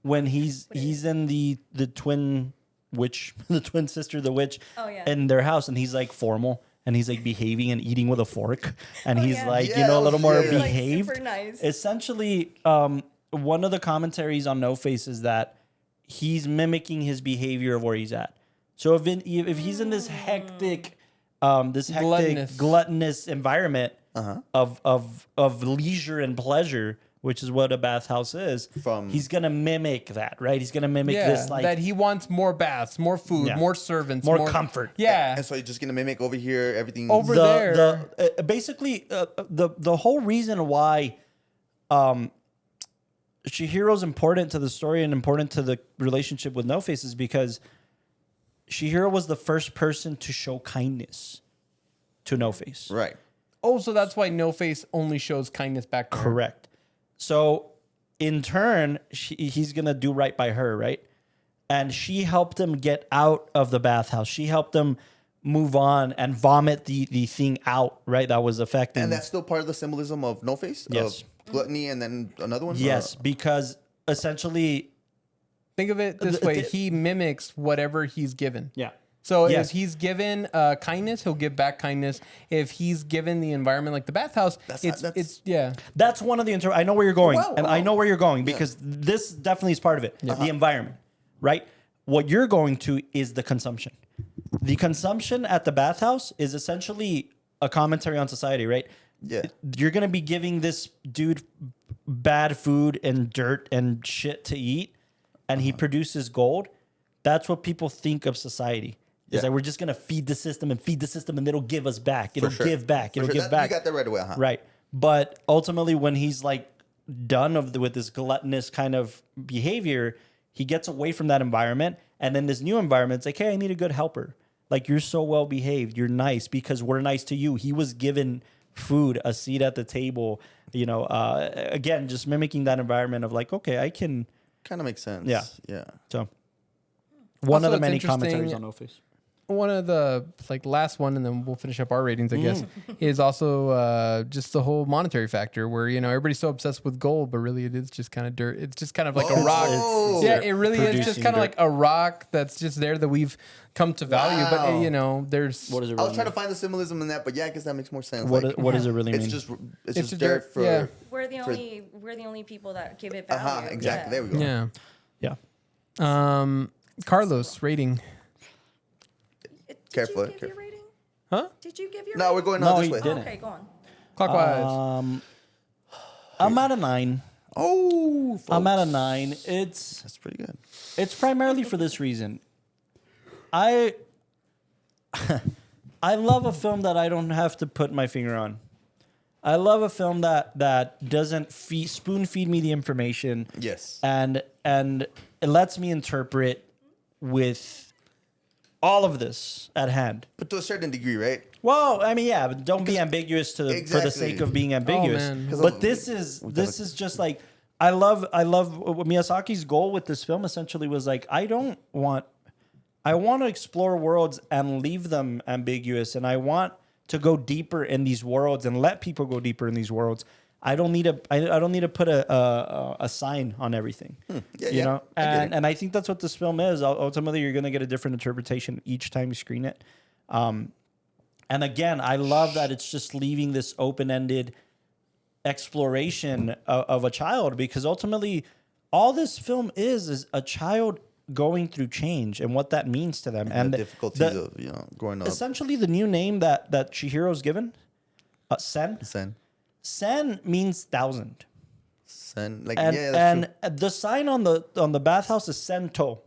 When he's in the twin witch, the twin sister, the witch, in their house, and he's like formal, and he's like behaving and eating with a fork, and he's yeah. like, Yeah, a little more yeah. Like, behaved. super nice. Essentially, one of the commentaries on No Face is that he's mimicking his behavior of where he's at. So if he's in this hectic, gluttonous environment of leisure and pleasure, which is what a bathhouse is, he's gonna mimic that, right? He's gonna mimic this like that he wants more baths, more food, Yeah. more servants, more comfort. Yeah, And so you're just gonna mimic over here everything. Over there. Basically the whole reason why Chihiro's important to the story and important to the relationship with No Face is because Chihiro was the first person to show kindness to No Face. Right. Oh, so that's why No Face only shows kindness back to her. Correct. So in turn, he's gonna do right by her, right? And she helped him get out of the bathhouse. She helped him move on and vomit the thing out, right? That was affecting. And that's still part of the symbolism of No Face? Yes. Of gluttony and then another one? yes, because essentially, Think of it this way: he mimics whatever he's given. yeah. So Yes. if he's given kindness, he'll give back kindness. If he's given the environment like the bathhouse, it's That's one of the I know where you're going, Wow, and wow. I know where you're going because this definitely is part of it. The environment, right? What you're going to is the consumption. The consumption at the bathhouse is essentially a commentary on society, right? Yeah. You're gonna be giving this dude bad food and dirt and shit to eat, and he produces gold. That's what people think of society. It's like we're just gonna feed the system, and it'll give us back. It'll give back. It'll give back. You got that right away, huh? Right. But ultimately, when he's like done with this gluttonous kind of behavior, he gets away from that environment, and then this new environment, it's like, hey, I need a good helper. Like, you're so well behaved, you're nice because we're nice to you. He was given food, a seat at the table. Again, just mimicking that environment of like, okay, I can. Kind of makes sense. Yeah. Yeah. So one Also, of the it's many interesting- commentaries on No Face. One of the last one, and then we'll finish up our ratings, I guess, is also just the whole monetary factor where, everybody's so obsessed with gold, but really it is just kind of dirt. It's just kind of like a rock. Yeah, it really is just kind of like a rock that's just there that we've come to value. Wow. But, there's... What does it I really was trying to mean? find the symbolism in that, but yeah, I guess that makes more sense. What does it really mean? It's just It's dirt for. yeah. We're the only people that give it value. Exactly. There we go. Yeah. Yeah. Carlos, rating. Careful, Did you give your rating? Huh? Did you give your No, we're rating? going No, on this he way. didn't. Okay, go on. Clockwise. I'm at a 9. Oh, I'm at a folks. 9. That's pretty good. It's primarily for this reason. I love a film that I don't have to put my finger on. I love a film that doesn't spoon feed me the information. Yes. And it lets me interpret with all of this at hand. But to a certain degree, right? Well, I mean, yeah, but don't be ambiguous for the Exactly. sake of being ambiguous. man. But this is just like I love what Miyazaki's goal with this film essentially was like I want to explore worlds and leave them ambiguous, and I want to go deeper in these worlds and let people go deeper in these worlds. I don't need to put a sign on everything. Yeah, you know? I get it. And I think that's what this film is. Ultimately, you're going to get a different interpretation each time you screen it. And again, I love that it's just leaving this open-ended exploration of a child, because ultimately all this film is a child going through change and what that means to them. And the difficulties of growing up. Essentially, the new name that Chihiro's given, Sen. Sen means 1,000. Sen, like And, yeah, that's true. and the sign on the bathhouse is Sento.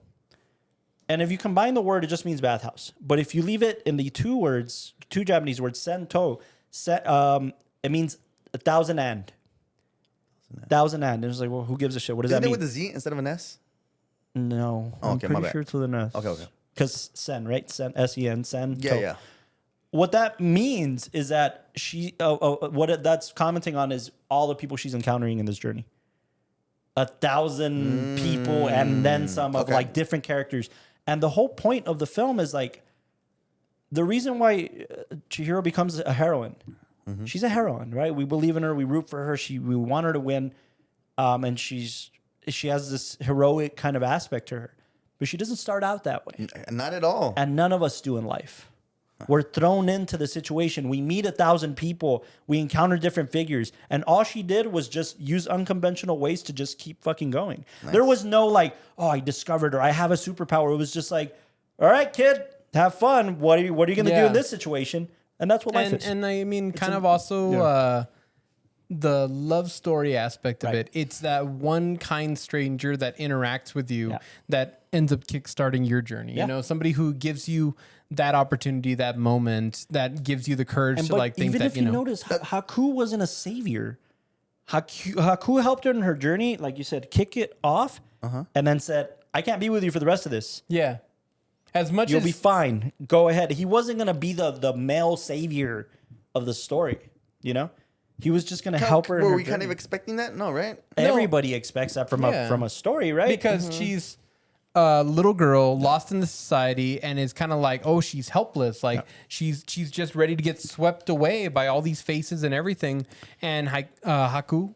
And if you combine the word, it just means bathhouse. But if you leave it in the two Japanese words, Sento, it means 1,000 and. 1,000 and. It was like, well, who gives a shit? What does Isn't that it mean? with a Z instead of an S? No. Oh, okay, I'm my pretty bad. sure it's with an S. Okay. Because Sen, right? Sen, S-E-N, Sen. Yeah, yeah. What that means is that that's commenting on is all the people she's encountering in this journey. 1,000 people and then some of like different characters. And the whole point of the film is like the reason why Chihiro becomes a heroine. She's a heroine, right? We believe in her. We root for her. We want her to win. And she has this heroic kind of aspect to her. But she doesn't start out that way. Not at all. And none of us do in life. We're thrown into the situation. We meet 1,000 people. We encounter different figures. And all she did was just use unconventional ways to just keep fucking going. Nice. There was no like, oh, I discovered her. I have a superpower. It was just like, all right, kid, have fun. What are you going to do in this situation? And that's what life is. And I mean, kind of also the love story aspect of it. It's that one kind stranger that interacts with you that ends up kickstarting your journey. You know, somebody who gives you that opportunity, that moment, that gives you the courage to like think even that, if you notice, Haku wasn't a savior. Haku helped her in her journey, like you said, kick it off, and then said, I can't be with you for the rest of this. Yeah. As much You'll as be fine. Go ahead. He wasn't going to be the male savior of the story, you know? He was just going to help her. Were we kind of expecting that? No, right? Everybody expects that from a story, right? Because she's a little girl lost in the society and is kind of like, oh, she's helpless. Like she's just ready to get swept away by all these faces and everything. And Haku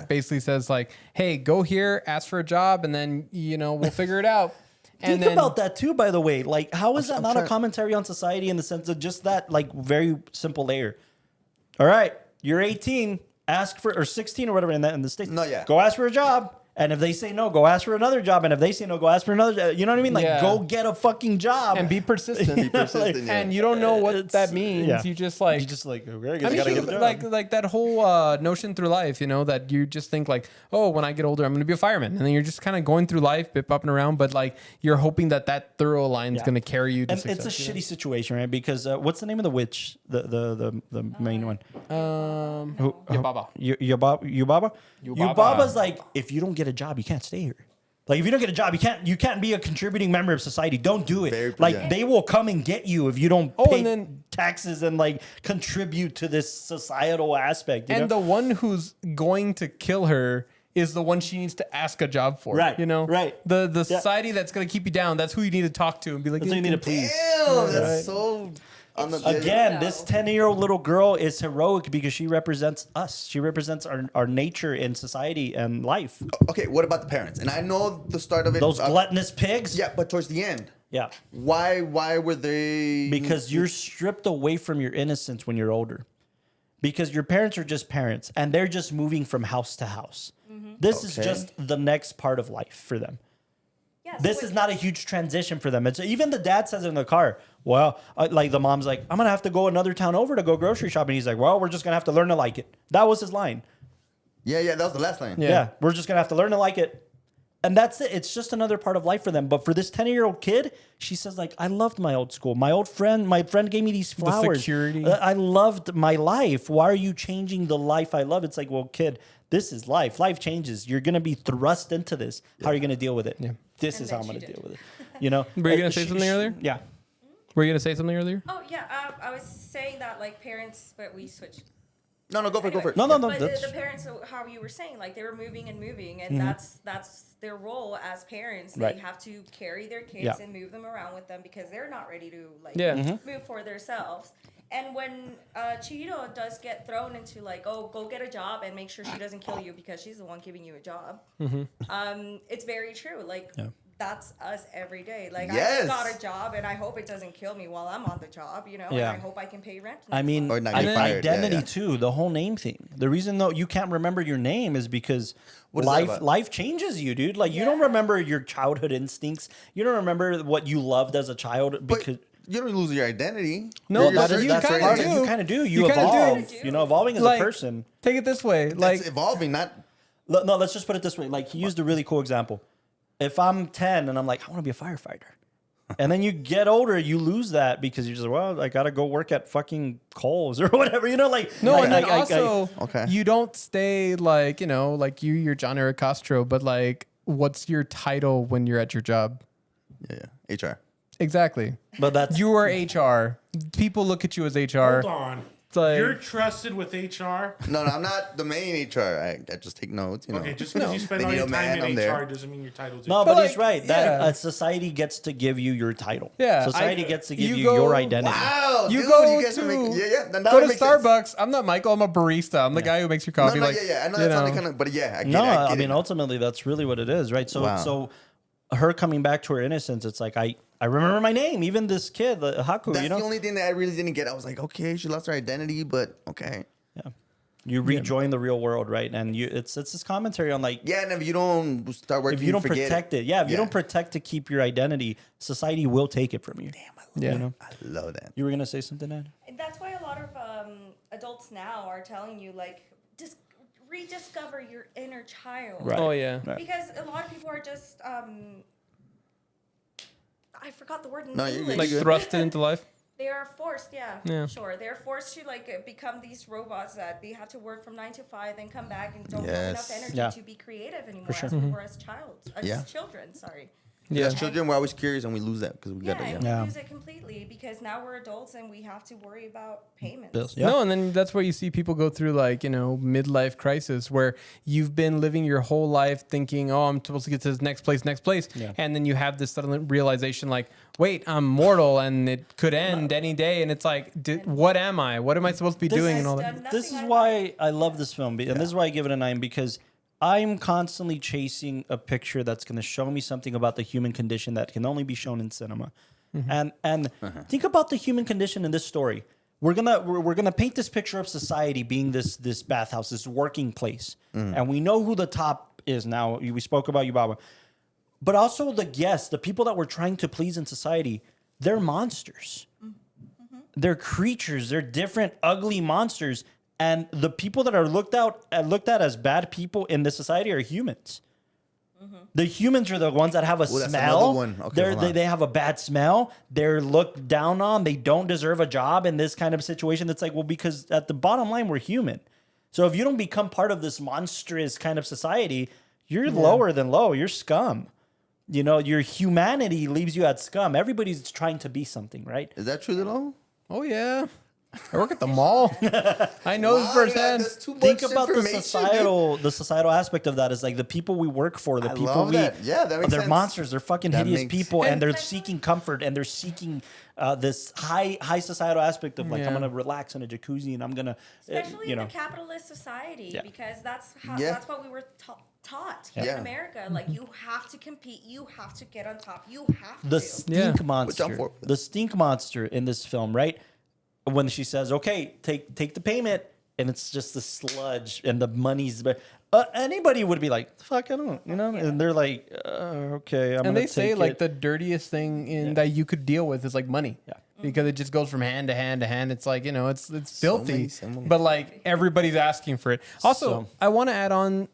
basically says like, hey, go here, ask for a job, and then, we'll figure it out. Think about that too, by the way. Like, how is that not a commentary on society in the sense of just that, like, very simple layer? All right, you're 18, ask for, or 16 or whatever in the States. No, yeah. Go ask for a job. And if they say no, go ask for another job. And if they say no, go ask for another job. You know what I mean? Like, Yeah. go get a fucking job. And be persistent. Be persistent, yeah. And you don't know what It's- that means. yeah. You just like... You just like, okay, I guess I I mean, gotta get a job. like that whole notion through life, you know, that you just think like, oh, when I get older, I'm going to be a fireman. And then you're just kind of going through life, bip-bopping around, but like you're hoping that thorough line is Yeah. going to carry you to And success. it's a shitty situation, right? Because what's the name of the witch? The main one. Yubaba. Yubaba? Yubaba. Yubaba's like, if you don't get a job, you can't stay here. Like, if you don't get a job, you can't be a contributing member of society. Don't do it. Yeah. They will come and get you if you don't Oh, pay and then- taxes and like contribute to this societal aspect. You And know? the one who's going to kill her is the one she needs to ask a job for. Right, You know? right. The Yeah. society that's going to keep you down, that's who you need to talk to and be like, That's what you need to please. Damn, that's so on the Again, No. this 10-year-old little girl is heroic because she represents us. She represents our nature in society and life. Okay, what about the parents? And I know the start of it. Those gluttonous pigs. Yeah, but towards the end, Yeah. why were they? Because you're stripped away from your innocence when you're older. Because your parents are just parents and they're just moving from house to house. This is Okay. just the next part of life for them. Yeah, so This is not a huge transition for them. It's even the dad says in the car, well, like the mom's like, I'm going to have to go another town over to go grocery shopping. He's like, well, we're just going to have to learn to like it. That was his line. Yeah, that was the last line. Yeah. We're just going to have to learn to like it. And that's it. It's just another part of life for them. But for this 10-year-old kid, she says, like, I loved my old school. My friend gave me these flowers. security. I loved my life. Why are you changing the life I love? It's like, well, kid, this is life. Life changes. You're going to be thrust into this. How are you going to deal with it? Yeah. This And is how then I'm going she to did. deal with it. You know? Were you gonna say something earlier? Yeah. Were you going to say something earlier? Oh yeah, I was saying that like parents, but we switched. No, go for it. Go for it. No, no, no. But That's, the parents, so how you were saying, like they were moving and moving, Mm-hmm. and that's their role as parents. Right. They have to carry their kids Yeah. and move them around with them because they're not ready to like Yeah. move for themselves. And when Chihiro does get thrown into like, oh, go get a job and make sure she doesn't kill you because she's the one giving you a job. It's very true. Like that's us every day. Like I Yes. just got a job and I hope it doesn't kill me while I'm on the job. You know, Yeah. and I hope I can pay rent. I next mean, month. Or not get fired. identity Yeah. too. The whole name thing. The reason though you can't remember your name is because What is that about? life changes you, dude. Like you don't Yeah. remember your childhood instincts. You don't remember what you loved as a child But because you don't lose your identity. No, You're but certain- you that's kinda part do. of it. You kind of do. You You kinda evolve. do. You know, evolving as Like, a person. Take it this way. That's Like, evolving, not. No, let's just put it this way. Like he used a really cool example. If I'm 10 and I'm like, I want to be a firefighter. And then you get older, you lose that because you're just, well, I got to go work at fucking Kohl's or whatever, you know, like. no, I- and then I- also, Okay. you don't stay like, you know, like you're John Eric Castro, but like, what's your title when you're at your job? Yeah, HR. Exactly. But that's. You are HR. People look at you as HR. Hold on. It's like- You're trusted with HR. No, I'm not the main HR. I just take notes. You know. Okay, just because you spend They all need your a man, time I'm in there. HR doesn't mean your title's No, HR. but But, he's like, right. That yeah. society gets to give you your title. Yeah, Society gets to give you you go- your identity. Wow, You dude, go you guys to are making, then that go to makes sense. Starbucks. I'm not Michael. I'm a barista. I'm the guy who makes your No, coffee. no, like, yeah. I know you that sounded kind of, but yeah, I get No, it. I I get mean it. ultimately that's really what it is, right? So Wow. so her coming back to her innocence, it's like I remember my name, even this kid, the Haku, That's you know. the only thing that I really didn't get. I was like, okay, she lost her identity, but okay. You rejoin the real world, right? And it's this commentary on like Yeah, and if you don't start working, if you don't forget protect it, if you don't protect to keep your identity, society will take it from you. Damn, Yeah. You know? I love that. You were gonna say something, Ed? And that's why a lot of adults now are telling you like just rediscover your inner child. Right. Oh yeah. Right. Because a lot of people are just I forgot the word in No, you're English. Like good. thrusted into life. They are forced, Yeah. sure. They're forced to like become these robots that they have to work from 9 to 5, then come back and don't have enough Yes. energy Yeah. to be creative anymore sure. as we were as Yeah. children. Sorry. Yeah. As children, we're always curious and we lose that because we Yeah, got and it. we Yeah. lose it completely because now we're adults and we have to worry about payments. Bills. Yeah. No, and then that's where you see people go through like, you know, midlife crisis where you've been living your whole life thinking, oh, I'm supposed to get to this next place. Yeah. And then you have this sudden realization like, wait, I'm mortal and it could end any day. And it's like, what am I? What am I supposed to be doing and all that? Done This is nothing why I love this film, and this is why I give it a 9 because I'm constantly chasing a picture that's going to show me something about the human condition that can only be shown in cinema. And think about the human condition in this story. we're gonna paint this picture of society being this bathhouse, this working place, and we know who the top is now. We spoke about Yubaba, but also the guests, the people that we're trying to please in society, they're monsters. They're creatures. They're different, ugly monsters, and the people that are looked at as bad people in this society are humans. The humans are the ones that have a smell. Okay, they have a bad smell. They're looked down on. They don't deserve a job in this kind of situation. That's like, well, because at the bottom line, we're human. So if you don't become part of this monstrous kind of society, you're lower than low. You're scum. You know, your humanity leaves you at scum. Everybody's trying to be something, right? Is that true at all? Oh yeah. I work at the mall. I know this firsthand. Think about the societal aspect of that. Is like the people we work for, that makes they're sense. Monsters. They're fucking hideous people, and they're seeking comfort, and they're seeking this high societal aspect of like, I'm gonna relax in a jacuzzi, and I'm gonna, especially in a capitalist society, because that's what we were taught in America. Like, you have to compete, you have to get on top, you have the stink monster. The stink monster in this film, right? When she says, "Okay, take the payment," and it's just the sludge and the money's, but anybody would be like, "Fuck, I don't," you know. And they're like, "Okay." And they say like the dirtiest thing that you could deal with is like money, because it just goes from hand to hand to hand. It's like, you know, it's filthy, but like everybody's asking for it. Also, I want to add on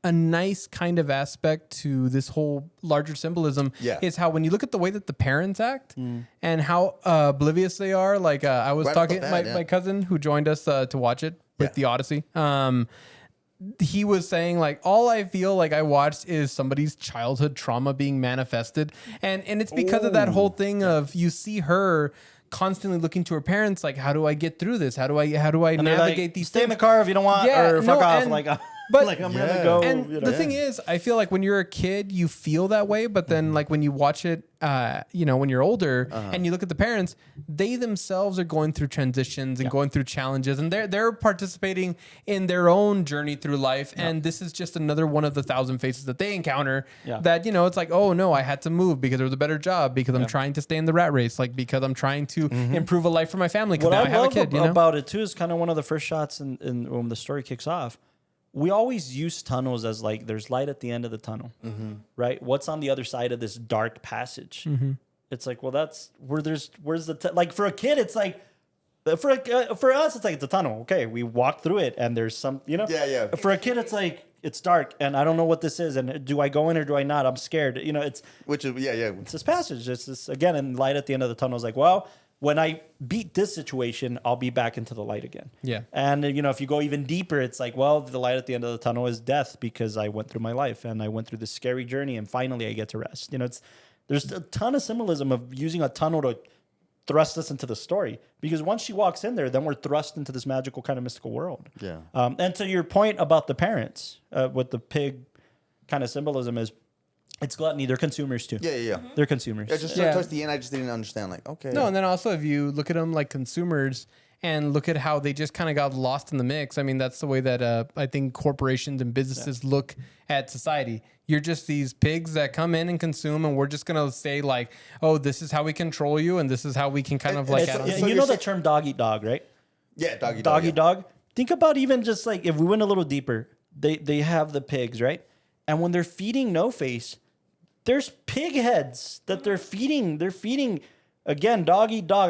a nice kind of aspect to this whole larger symbolism is how when you look at the way that the parents act and how oblivious they are. Like I was talking to my cousin who joined us to watch it with the Odyssey. He was saying like, all I feel like I watched is somebody's childhood trauma being manifested. And it's because of that whole thing of, you see her constantly looking to her parents, like, how do I get through this? How do I navigate these things? Stay in the car if you don't want, or fuck off. But like, I'm gonna go. And the thing is, I feel like when you're a kid, you feel that way. But then, like when you watch it, when you're older and you look at the parents, they themselves are going through transitions and going through challenges, and they're participating in their own journey through life. And this is just another one of the 1,000 faces that they encounter. That, you know, it's like, oh no, I had to move because there was a better job, because I'm trying to stay in the rat race, like because I'm trying to improve a life for my family. Because now I have a kid. About it too is kind of one of the first shots in when the story kicks off. We always use tunnels as like, there's light at the end of the tunnel, right? What's on the other side of this dark passage? It's like, well, that's where's like for a kid, it's like, for us, it's like, it's a tunnel. Okay, we walk through it and there's some, you know? Yeah. For a kid, it's like, it's dark and I don't know what this is. And do I go in or do I not? I'm scared. You know, it's this passage. It's this, again, and light at the end of the tunnel is like, well, when I beat this situation, I'll be back into the light again. Yeah. And, you know, if you go even deeper, it's like, well, the light at the end of the tunnel is death, because I went through my life and I went through this scary journey and finally I get to rest. You know, there's a ton of symbolism of using a tunnel to thrust us into the story, because once she walks in there, then we're thrust into this magical kind of mystical world. Yeah. And to your point about the parents, with the pig kind of symbolism is, it's gluttony. They're consumers too. Yeah. They're consumers. Yeah, just towards the end, I just didn't understand. Like, okay. No, and then also if you look at them like consumers and look at how they just kind of got lost in the mix. I mean, that's the way that I think corporations and businesses look at society. You're just these pigs that come in and consume, and we're just gonna say like, oh, this is how we control you, and this is how we can kind of like. You know the term dog eat dog, right? Yeah, dog eat dog. Dog eat dog. Think about even just like if we went a little deeper, they have the pigs, right? And when they're feeding No Face, there's pig heads that they're feeding. They're feeding, again, dog eat dog.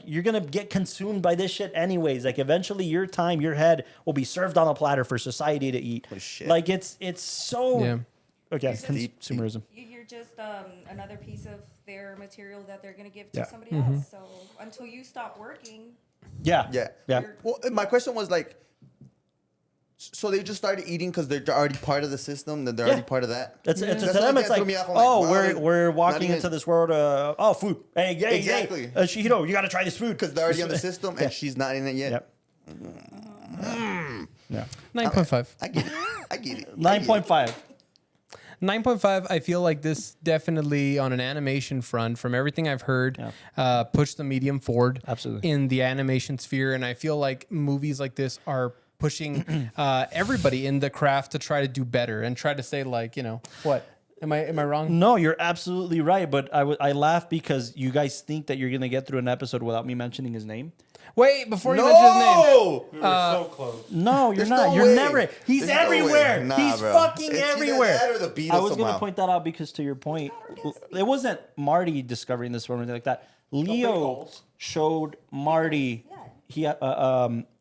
You're going to get consumed by this shit anyways. Like, eventually your head will be served on a platter for society to eat. Oh, shit. Like, it's so, again, consumerism. You're just another piece of their material that they're going to give to somebody else. So until you stop working. Yeah. Well, my question was like, so they just started eating because they're already part of the system. That they're already part of that. To them, it's like, we're walking into this world. Food. Hey, exactly. Shihiro, you got to try this food because they're already on the system, and she's not in it yet. Yep. 9.5. I get it. 9.5. 9.5. I feel like this definitely on an animation front, from everything I've heard, pushed the medium forward. Absolutely. In the animation sphere, and I feel like movies like this are pushing everybody in the craft to try to do better and try to say like, you know, what? Am I wrong? No, you're absolutely right. But I laugh because you guys think that you're gonna get through an episode without me mentioning his name. Wait, before you mention his name. No! We were so close. No, you're There's not. no You're way. never. He's There's no way. everywhere. Nah, He's bro. fucking It's either everywhere. that or the Beatles I was somehow. gonna point that out because to your point, it wasn't Marty discovering this or anything like that. Leo holes. showed Marty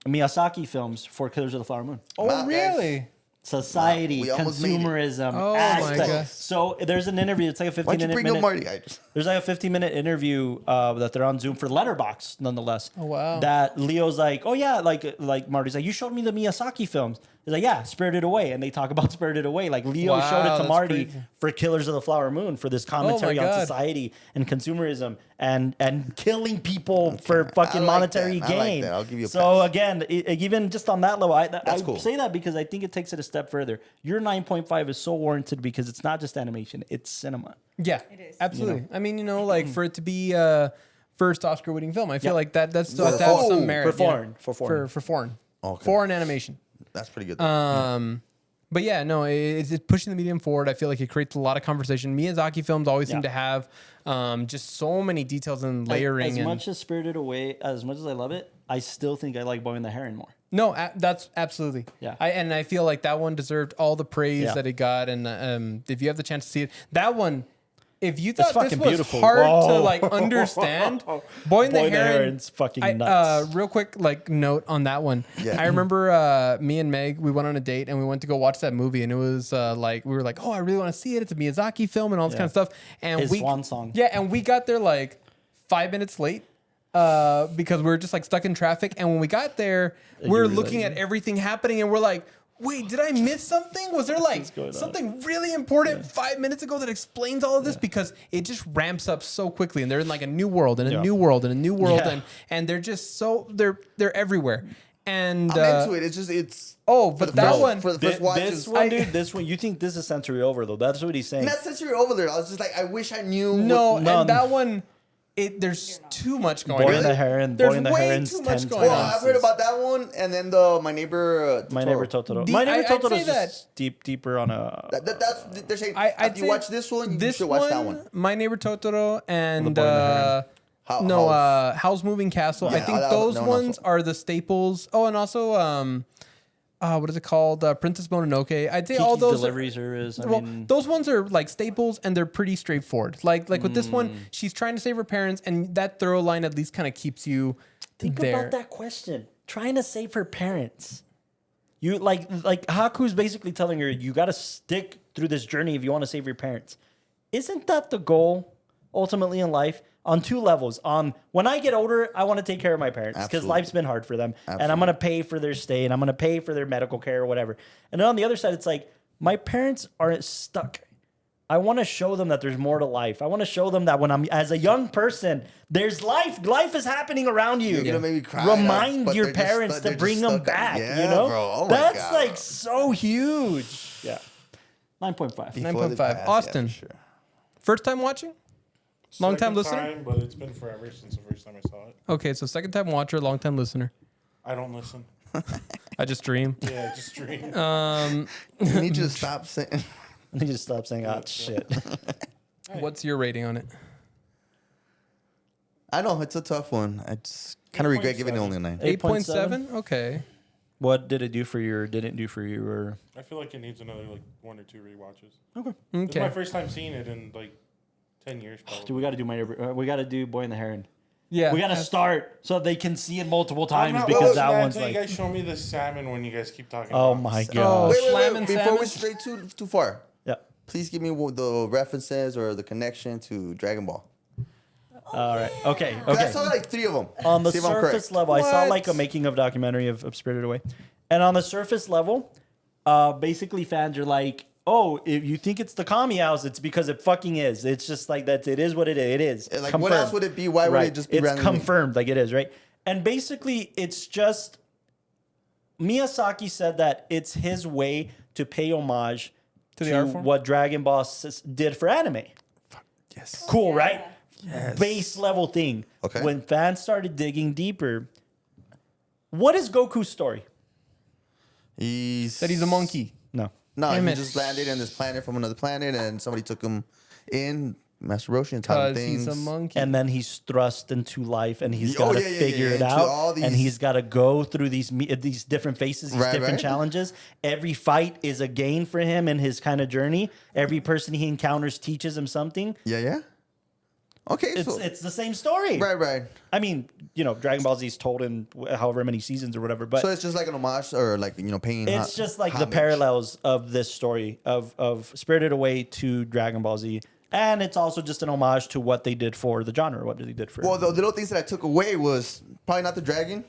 Miyasaki films for Killers of the Flower Moon. Oh, Nah, really? Society, We almost made it. consumerism, Oh, my aspect. God. So there's an interview. It's like a 15 Why'd you minute. bring up Marty? I just... There's like a 15-minute interview that they're on Zoom for Letterboxd, nonetheless. Oh, wow. That Leo's like, oh yeah, like Marty's like, you showed me the Miyazaki films. He's like, yeah, Spirited Away, and they talk about Spirited Away. Like Leo Wow, showed it to that's Marty crazy. for Killers of the Flower Moon for this commentary on God. society and consumerism and killing people for fucking I like monetary that. I like gain. that. I'll give you a so pass. again, even just on that level, I cool. say that because I think it takes it a step further. Your 9.5 is so warranted because it's not just animation; it's cinema. Yeah, It is. absolutely. I mean, like for it to be first Oscar-winning film, I feel Yeah. like that's For to have some foreign. merit. For foreign. For foreign. For foreign. Okay. Foreign animation. That's pretty good. But yeah, no, it's pushing the medium forward. I feel like it creates a lot of conversation. Miyazaki films always seem Yeah. to have just so many details and layering. As and much as Spirited Away, as much as I love it, I still think I like Boy and the Heron more. no, that's absolutely. Yeah. I feel like that one deserved all the praise Yeah. that it got. And if you have the chance to see it, that one. If you thought this fucking was beautiful. hard to Whoa. like understand, Boy and the Heron's fucking nuts. real quick, like note on that one. Yeah. I remember me and Meg, we went on a date and we went to go watch that movie, and it was like we were like, oh, I really want to see it. It's a Miyazaki film and all this Yeah. kind of stuff. And His we swan song. Yeah, and we got there like 5 minutes late. Because we were just like stuck in traffic, and when we got there, we were realized looking at everything happening, and we're like, "Wait, did I miss something? Was there like going on? something really important 5 minutes ago that explains all of this?" Because it just ramps up so quickly, and they're in like a new world and a Yeah. new world and a new world, Yeah. and they're just so they're everywhere. And I'm into it. It's just it's but the that first- one, for the first watch This is one, dude, this one, you think this is sensory over, though. That's what he's saying. not sensory over there. I was just like, I wish I knew. no, None. and that one, there's too much going Boy on. and the Heron, There's Boy and the way Heron's too much 10 going Well, on. I've heard about that one, and then my neighbor. My Neighbor Totoro. The- My Neighbor I'd Totoro say is just deeper on a... That's they're saying. I'd If you say watch this one, you this should watch that one. My Neighbor Totoro and Boy and the Heron. Howl's Moving Castle. I Yeah, think that those one ones also. are the staples. Oh, and also what is it called? Princess Mononoke. I'd say all Kiki's those Delivery Service. I well, mean, those ones are like staples, and they're pretty straightforward. Like with this Mm. one, she's trying to save her parents, and that thorough line at least kind of keeps you think there. about that question. Trying to save her parents. You like Haku's basically telling her you got to stick through this journey if you want to save your parents. Isn't that the goal ultimately in life? On two levels. When I get older, I want to take care of my parents because Absolutely. life's been hard for them, and I'm going to pay for their stay, and I'm going to pay for their medical care or whatever. And then on the other side, it's like my parents aren't stuck. I want to show them that there's more to life. I want to show them that when I'm as a young person, there's life. Life is happening around you. You're gonna make me cry. Remind but your they're just parents stuck- to bring them stuck- back. Yeah, you know, bro. Oh my that's God, like bro. so huge. Yeah, 9.5. Before 9.5. they pass, yeah, Austin. for sure. First time watching? Long time Second listener? time, but it's been forever since the first time I saw it. Okay, so second time watcher, long time listener. I don't listen. I just dream. Yeah, just dream. Um, We need you to stop saying. I need to stop saying "ah shit." what's your rating on it? I know it's a tough one. I just kind of regret giving it 8.7. only a 9. 8.7? Okay. What did it do for you or didn't do for you? Or I feel like it needs another like 1 or 2 rewatches. okay, It's my Okay. first time seeing it in like 10 years. Probably. dude, we got to do we got to do Boy and the Heron. Yeah. We got to start so they can see it multiple I'm times not because watching that one's until like, you guys show me the salmon when you guys keep talking. oh about my it. god. Wait, Slam and Before salmon? we stray too far, Yeah. please give me the references or the connection to Dragon Ball. All right. Okay. 'Cause I Okay. saw like 3 of them. On the See if I'm surface correct. level, I saw What? like a making of documentary of Spirited Away, and on the surface level, basically fans are like, "Oh, if you think it's the commie house, it's because it fucking is. It's just like that. It is what it is. It is. Like, what Confirmed. else would it be? Why would Right. it just be It's randomly? confirmed, like it is, right? And basically, it's just Miyazaki said that it's his way to pay homage To the art form? what Dragon Ball did for anime. Yes. Cool, right? Yes. Base level thing. Okay. When fans started digging deeper, what is Goku's story? He's That he's a monkey. No. No, Damn he it. just landed in this planet from another planet, and somebody took him in, Master Roshi, and taught him Because things. he's a monkey. And then he's thrust into life, and he's Oh, got to yeah, yeah, figure yeah, it into all out, these- and he's got to go through these different phases, these Right, different right. challenges. Every fight is a gain for him in his kind of journey. Every person he encounters teaches him something. Yeah. Okay, It's the same story. right. I mean, Dragon Ball Z is told in however many seasons or whatever, but So it's just like an homage, or like paying. it's just like the homage. parallels of this story of Spirited Away to Dragon Ball Z. And it's also just an homage to what they did for the genre, what they did for. Well, the little things that I took away was probably not the dragon.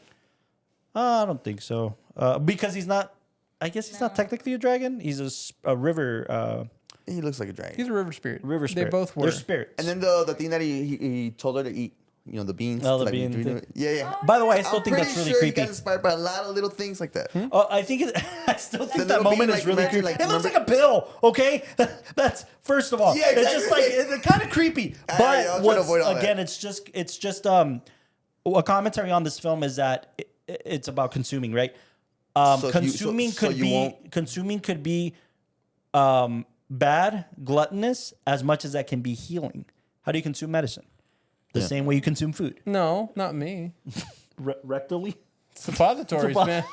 I don't think so. Because he's not, I guess he's not technically a dragon. He's a river. He looks like a dragon. He's a river spirit. River spirit. They both were. They're spirits. And then the thing that he told her to eat, the beans. Oh, the like, bean thing. Yeah. By the way, I still I'm think that's pretty really sure creepy. he got inspired by a lot of little things like that. Oh, I think I still think The that little moment bean, is like, really imagine, creepy. like, it looks like remember- a pill, okay? That's first of all. Yeah, It's just like exactly. it's kind of creepy. I But was trying to what's, avoid all that. again, it's just a commentary on this film is that it's about consuming, right? So if you- Consuming so could you be won't- consuming could be bad, gluttonous, as much as that can be healing. How do you consume medicine? The same way you consume food. No, not me. Rectally? Suppositories, Suppo- man.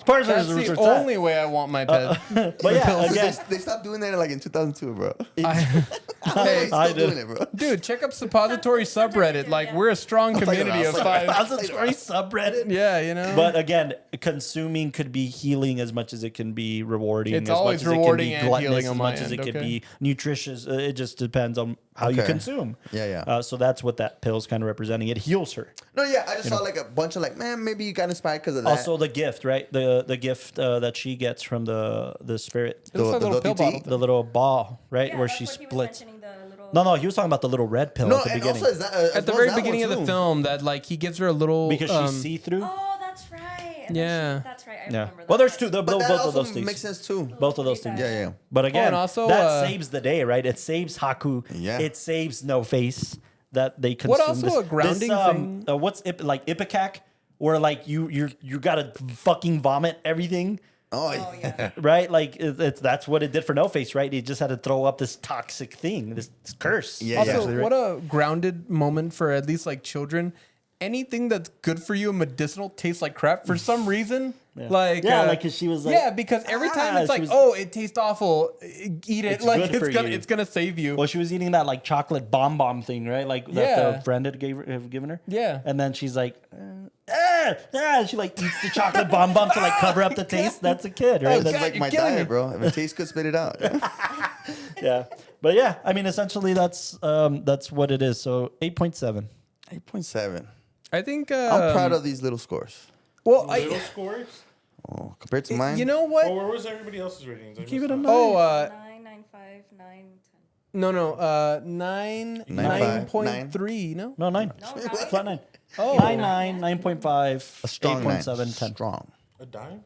Part of That's it is the research only way I want my bed. But yeah, again, They stopped doing that like in 2002, bro. Hey, Still I doing did. it, bro. dude, check up suppository Sometimes subreddit. you do, Like, yeah. we're a strong community of about- five. Suppository subreddit. Yeah, But again, consuming could be healing as much as it can be rewarding. It's as always much as rewarding it and can be gluttonous, healing on as my much as it end, could okay. be nutritious. It just depends on how you Okay. consume. Yeah. So that's what that pill's kind of representing. It heals her. No, yeah, I just saw like a bunch of man, maybe you got inspired because of that. Also, the gift, right? The gift that she gets from the spirit, It looks like a the little pill tea? bottle. the little ball, right, Yeah, where that's she what he was splits. mentioning, the little- No, he was talking about the little red pill no, at the and beginning also is that At the well very as that beginning of one, the too. film, that like he gives her a little because she's see through. Oh, that's right. And then Yeah. that's right. I Yeah. remember that. Well, there's two. But Both that of also those things. makes sense too. Both of those things. Yeah. But again, and also, that saves the day, right? It saves Haku. Yeah. It saves No Face that they consume. What also a grounding thing- What's like Ipecac, where like you gotta fucking vomit everything, Oh, Oh, yeah. right? Like that's what it did for No Face, right? He just had to throw up this toxic thing, this curse. Yeah, Also, actually, what a grounded moment for at least like children. Anything that's good for you and medicinal tastes like crap for some reason. Like like she was like, yeah, because every time it's she like, was- oh, it tastes awful. Eat it. It's Like good for you. it's gonna save you. Well, she was eating that like chocolate bomb thing, right? Like that Yeah. the friend have given her. Yeah. And then she's like, she like eats the chocolate bomb to like cover up the taste. That's a kid, right? That's God, like you're my killing me. diet, bro. If it tastes good, spit it out. Yeah. But yeah, I mean, essentially that's what it is. So 8.7. 8.7. I think I'm proud of these little scores. Well, Little scores? Oh, compared to mine. you know what? Well, where was everybody else's ratings? I Give missed it a that. 9. Oh, 9, 9, 5, 9, 10. no, 9.3. No. No, 9. No, Flat 9. Oh, 9, A 9.5, strong 8.7, 10. Strong. A dime?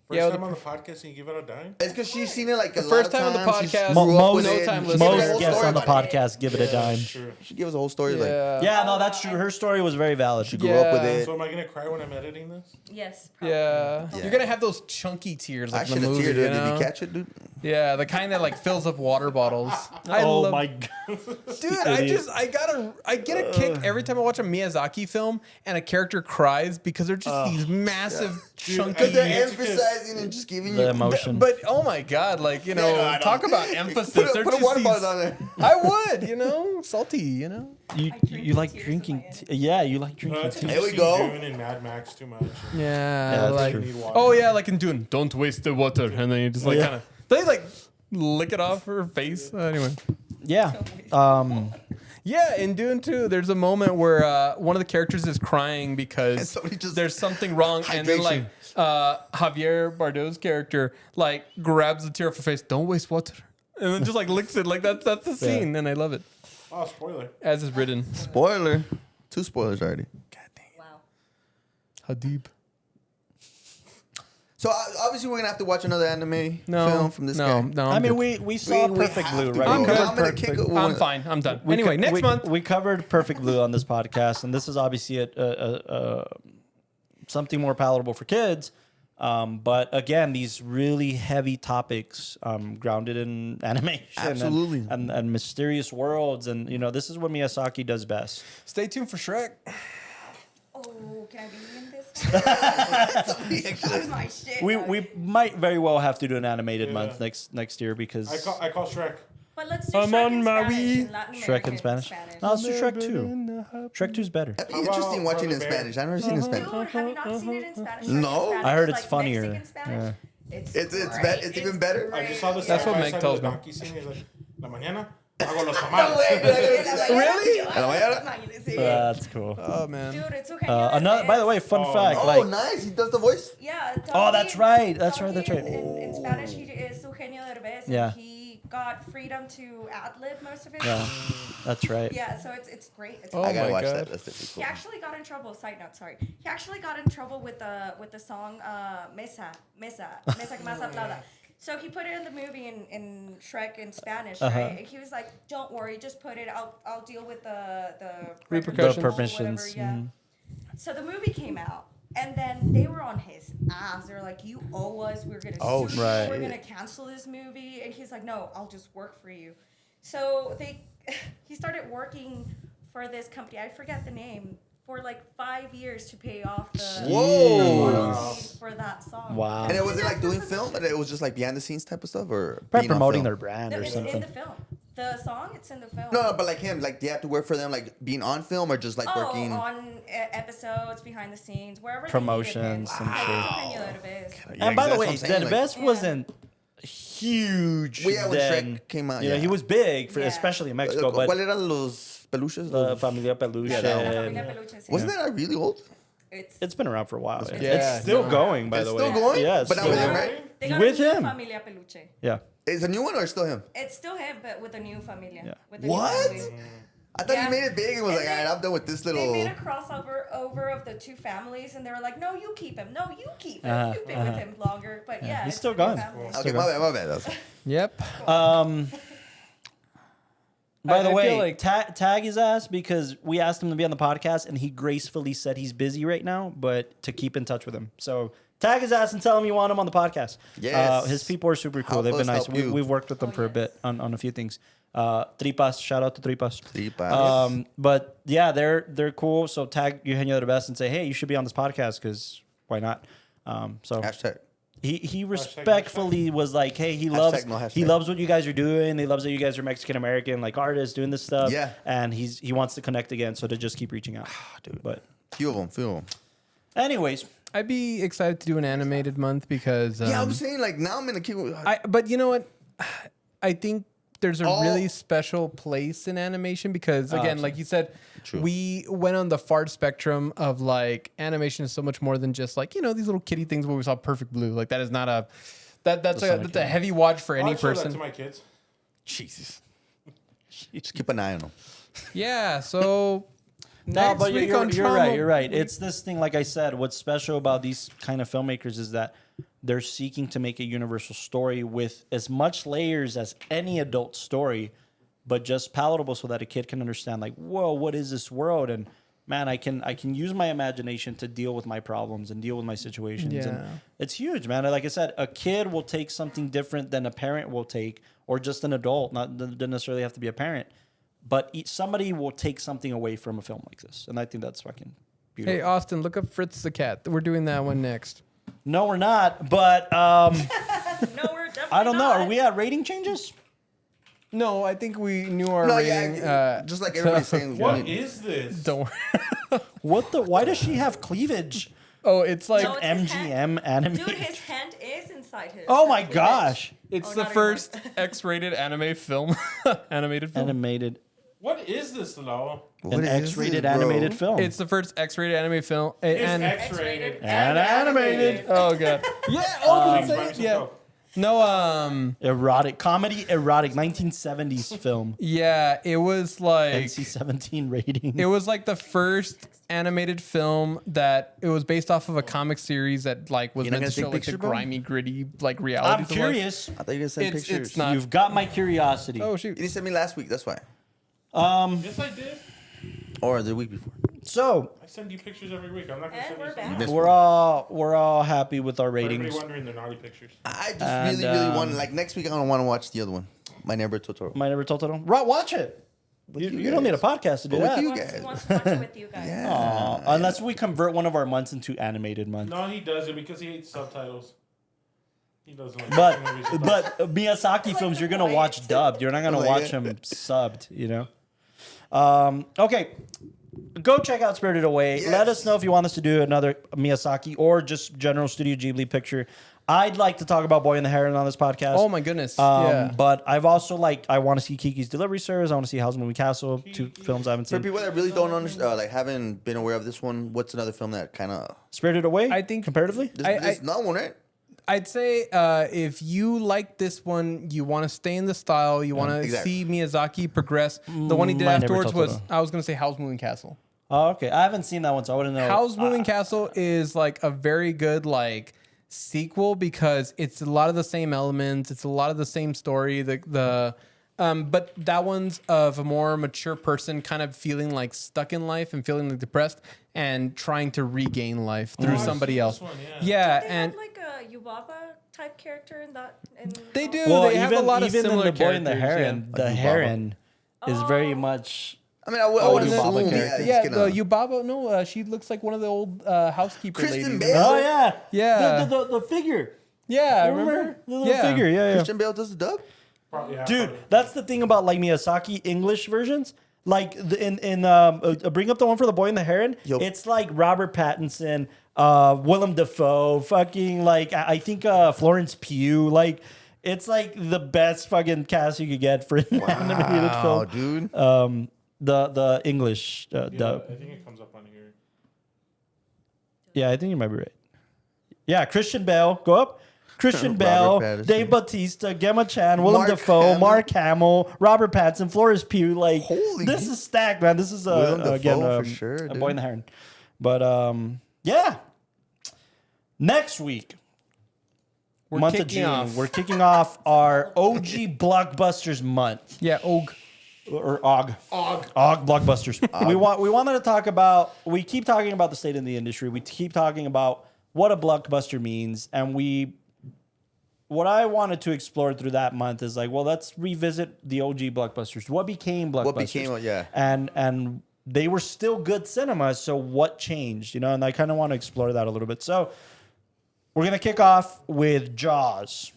First Yeah, time on the podcast and you give it a dime? It's because she's seen it like a first lot time of on the times. She podcast, grew up with no it. time She listening. gave us a Most whole guests story on the about it. podcast give it a dime. Sure. She gave us a whole story. Like, Yeah. Yeah, no, that's true. Her story was very valid. she grew up with Yeah. it. So am I going to cry when I'm editing this? Yes. Probably. Yeah. Yeah. You're gonna have those chunky tears I like in should the have movie. teared You her. Did know? you catch it, dude? Yeah, the kind that like fills up water bottles. Oh my god. Dude, I get a kick every time I watch a Miyazaki film and a character cries because they're just these massive chunky. Because they're Yeah. emphasizing and just giving The you. emotion. But oh my god, like you know, Yeah, no, I talk don't. about emphasis. Put They're a just water these- bottle down there. I would, you know, salty, you know. You drink you like tears in drinking my end. yeah, you like drinking It's tea. There we seen go. Dune and Mad Max too much. Yeah, that's like true. Need water. oh yeah, like in Dune, don't waste the water, and then you just like Yeah. kind of they like lick it off her face. Anyway. Yeah. Yeah, in Dune 2, there's a moment where one of the characters is crying And because somebody just- there's something wrong, and then like Javier Bardot's character like grabs the tear off her face, don't waste water, and then just like licks it. Like that's the scene, and I love it Oh, spoiler. as is written. Spoiler. 2 spoilers already. Wow. How deep? So obviously we're gonna have to watch another anime No, film from this guy. no. I I'm mean, good. we saw We Perfect have Blue, to, right? bro. I'm We good. covered I'm gonna Perfect- kick. I'm fine. I'm done. we Anyway, co- next we- month. we covered Perfect Blue on this podcast, and this is obviously a something more palatable for kids. But again, these really heavy topics grounded in animation, Absolutely. and mysterious worlds, and this is what Miyazaki does best. Stay tuned for Shrek. Oh, can I be in this? That's my shit. We might very well have to do an animated month next year because I call Shrek. But let's do I'm Shrek on in my Spanish Wii. and Latin Shrek in American Spanish. No, let's do Shrek 2. Shrek 2's better. That'd be interesting watching it in Spanish. I've never seen it in Spanish. Dude, have you not seen it in Spanish? Shrek No. in Spanish, I heard it's like funnier. Mexican Spanish? It's It's great. even better? I just saw this. That's what Meg side tells of the me. donkey scene. He's like, La mañana hago los tamales. Really? That's cool. Oh man. Dude, it's okay. Another, by the way, fun fact. Oh, like, nice. He does the voice? Yeah. Oh, that's right. That's Donkey right. That's right. In Spanish, he is Eugenio Derbez. Yeah. And he got freedom to ad-lib most of his Yeah, songs. that's right. Yeah, so it's great. It's Oh I gotta my watch God. that. That's pretty He cool. actually got in trouble. Side note, sorry. He actually got in trouble with the song Mesa que más hablada. So he put it in the movie in Shrek in Spanish, right? And he was like, "Don't worry, just put it. I'll deal with the Repercussions. The whatever, permissions, yeah." So the movie came out, and then they were on his ass. They were like, "You owe us. We're gonna sue you. right. We're gonna cancel this movie." And he's like, "No, I'll just work for you." So he started working for this company. I forget the name. For like 5 years to pay off the Whoa. royalties for that song. Wow. And it wasn't like doing film? And it was just like behind the scenes type of stuff? Or Probably being on promoting film? their brand or It's something. in the film. The song, it's in the film. No, but like him, like, do you have to work for them, like being on film or just like working? on episodes, behind the scenes, wherever Promotions, they and needed shit. him. Wow. And by the that's way, what I'm saying, like- Derbez wasn't huge. Well, yeah, when then. Shrek came out, You know, yeah. he was big, Yeah. especially in Mexico. But ¿Cuál eran los peluches? the Familia Peluche. Yeah, that one. Familia Peluche, sí. Wasn't that really old? It's been around for a while. Yeah. It's still going, by It's the way. still going? Yeah, it's But not still with him, going. right? They got With a new him. Familia Peluche. Yeah. Is it a new one or still him? It's still him, but with a new familia. Yeah. With a What? New family. I thought Yeah. he made it big and was And like, they- all right, I'm done with this They little. made a crossover of the two families, and they were like, "No, you keep him. No, you keep him. Uh-huh, You've been with him longer." But yeah, He's it's still the new gone. family. Okay, my bad. That's- Yep. By the I way, feel like- tag his ass because we asked him to be on the podcast and he gracefully said he's busy right now, but to keep in touch with him. So tag his ass and tell him you want him on the podcast. Yes. His people are super cool. Help They've been us nice. help you. We've worked with them for a bit on a few things. Tripas, shout out to Tripas. Tripas. But yeah, they're cool. So tag Eugenio Derbez and say, hey, you should be on this podcast because why not? So Hashtag. he respectfully was like, hey, he Hashtag no hashtag. loves what you guys are doing. He loves that you guys are Mexican American, like artists doing this stuff. Yeah. And he wants to connect again. So to just keep reaching out. Dude. But Few of them. anyways, I'd be excited to do an animated month because Yeah, I'm saying like now I'm in a keep. but you know what? I think there's a Oh. really special place in animation because again, like you said, True. we went on the far spectrum of like animation is so much more than just like, these little kitty things where we saw Perfect Blue. Like that is not a that's a heavy watch for any I'll show that person. to my kids. Jesus. Just keep an eye on them. Yeah, so no, next but week you're, on you're Trauma- right. You're right. It's this thing, like I said, what's special about these kind of filmmakers is that they're seeking to make a universal story with as much layers as any adult story, but just palatable so that a kid can understand, like, whoa, what is this world? And man, I can use my imagination to deal with my problems and deal with my situations. Yeah. And it's huge, man. Like I said, a kid will take something different than a parent will take, or just an adult, not doesn't necessarily have to be a parent. But somebody will take something away from a film like this. And I think that's fucking beautiful. Hey Austin, look up Fritz the Cat. We're doing that one next. No, we're not. But No, we're definitely I don't know. not. Are we at rating changes? No, I think we knew our No, rating. yeah, just like everybody's saying. What is this? Don't worry. What the? Why does she have cleavage? Oh, it's like No, it's his MGM hand. anime. Dude, his hand is inside his. Oh my cleavage. gosh. it's Oh, the not first anymore. X-rated anime film. Animated film. Animated. What is this, Lau? What An is X-rated this, bro? animated film. It's the first X-rated anime film. It's And X-rated. And animated. oh god. Yeah. Oh, did I say it? Yeah. No. Erotic. Comedy erotic. 1970s film. Yeah. It was like NC-17 rating. it was like the first animated film that it was based off of a comic series that like was You're not meant to gonna show take like the pictures, bro? grimy, gritty like reality. I'm curious. I thought you were gonna send It's pictures. not. You've got my curiosity. Oh You shoot. didn't send me last week. That's why. Yes, I did. Or the week before. So I send you pictures every week. I'm not gonna And send we're you back. something. we're all happy with our For everybody ratings. wondering, they're naughty pictures. I just And, really want like next week. I don't want to watch the other one. My Neighbor Totoro. My Never Totoro. Right, watch it. You don't need a podcast to do But with that. you He guys. wants to watch it with you guys. Yeah. Aw, unless we convert one of our months into animated months. No, he does it because he hates subtitles. He doesn't like But watching movies with subtitles. but Miyazaki films, you're gonna Right. watch dubbed. You're not gonna Like watch it. them subbed. You know. Okay. Go check out Spirited Away. Let Yes. us know if you want us to do another Miyazaki or just general Studio Ghibli picture. I'd like to talk about Boy and the Heron on this podcast. Oh my goodness. Yeah. But I've also I want to see Kiki's Delivery Service. I want to see Howl's Moving Castle. Two films I haven't For seen. people that really don't understand, like haven't been aware of this one, what's another film that kind of Spirited Away. I think- comparatively. there's not one, right? I'd say if you like this one, you want to stay in the style, you want to exactly. see Miyazaki progress. The one he did My Neighbor afterwards was, Totoro. I was going to say Howl's Moving Castle. Oh, okay. I haven't seen that one, so I wouldn't know. Howl's Moving Castle is like a very good sequel because it's a lot of the same elements, it's a lot of the same story. But that one's of a more mature person, kind of feeling like stuck in life and feeling like depressed and trying to regain life through I've somebody seen else. this one, Yeah, They and have like a Yubaba type character in that. In they do. Well, they have a lot of even similar in the Boy and the characters, Heron, yeah. the Like Yubaba. Heron is very much. I mean, I would and then- assume, Yubaba yeah, character. he's Yeah, gonna- the Yubaba. No, she looks like one of the old housekeeper Kristen ladies. Bale. Oh yeah, Yeah. The figure. Yeah, Remember the little Yeah. figure? Yeah, yeah. Christian Bale does the dub. Probably, yeah, Dude, probably. that's the thing about Miyazaki English versions. Bring up the one for the Boy and the Heron. Yup. It's like Robert Pattinson, Willem Dafoe, fucking I think Florence Pugh. Like it's like the best fucking cast you could get for an animated Wow, film. dude. The English Yeah, dub. I think it comes up on here. Yeah, I think you might be right. Yeah, Christian Bale, go up. Christian Robert Bale, Pattinson. Dave Bautista, Gemma Chan, Willem Mark Dafoe, Hamill. Mark Hamill, Robert Pattinson, Florence Pugh. Like Holy this is stacked, man. This is Willem again Dafoe for sure, a dude. Boy and the Heron. But yeah, next week, month of kicking June, off. we're kicking off our OG blockbusters month. Yeah, Og. Or OG blockbusters. We wanted to talk about. We keep talking about the state of the industry. We keep talking about what a blockbuster means, and what I wanted to explore through that month is like, well, let's revisit the OG blockbusters. What became blockbusters? What became, yeah. And they were still good cinema. So what changed? You know, and I kind of want to explore that a little bit. So we're gonna kick off with Jaws.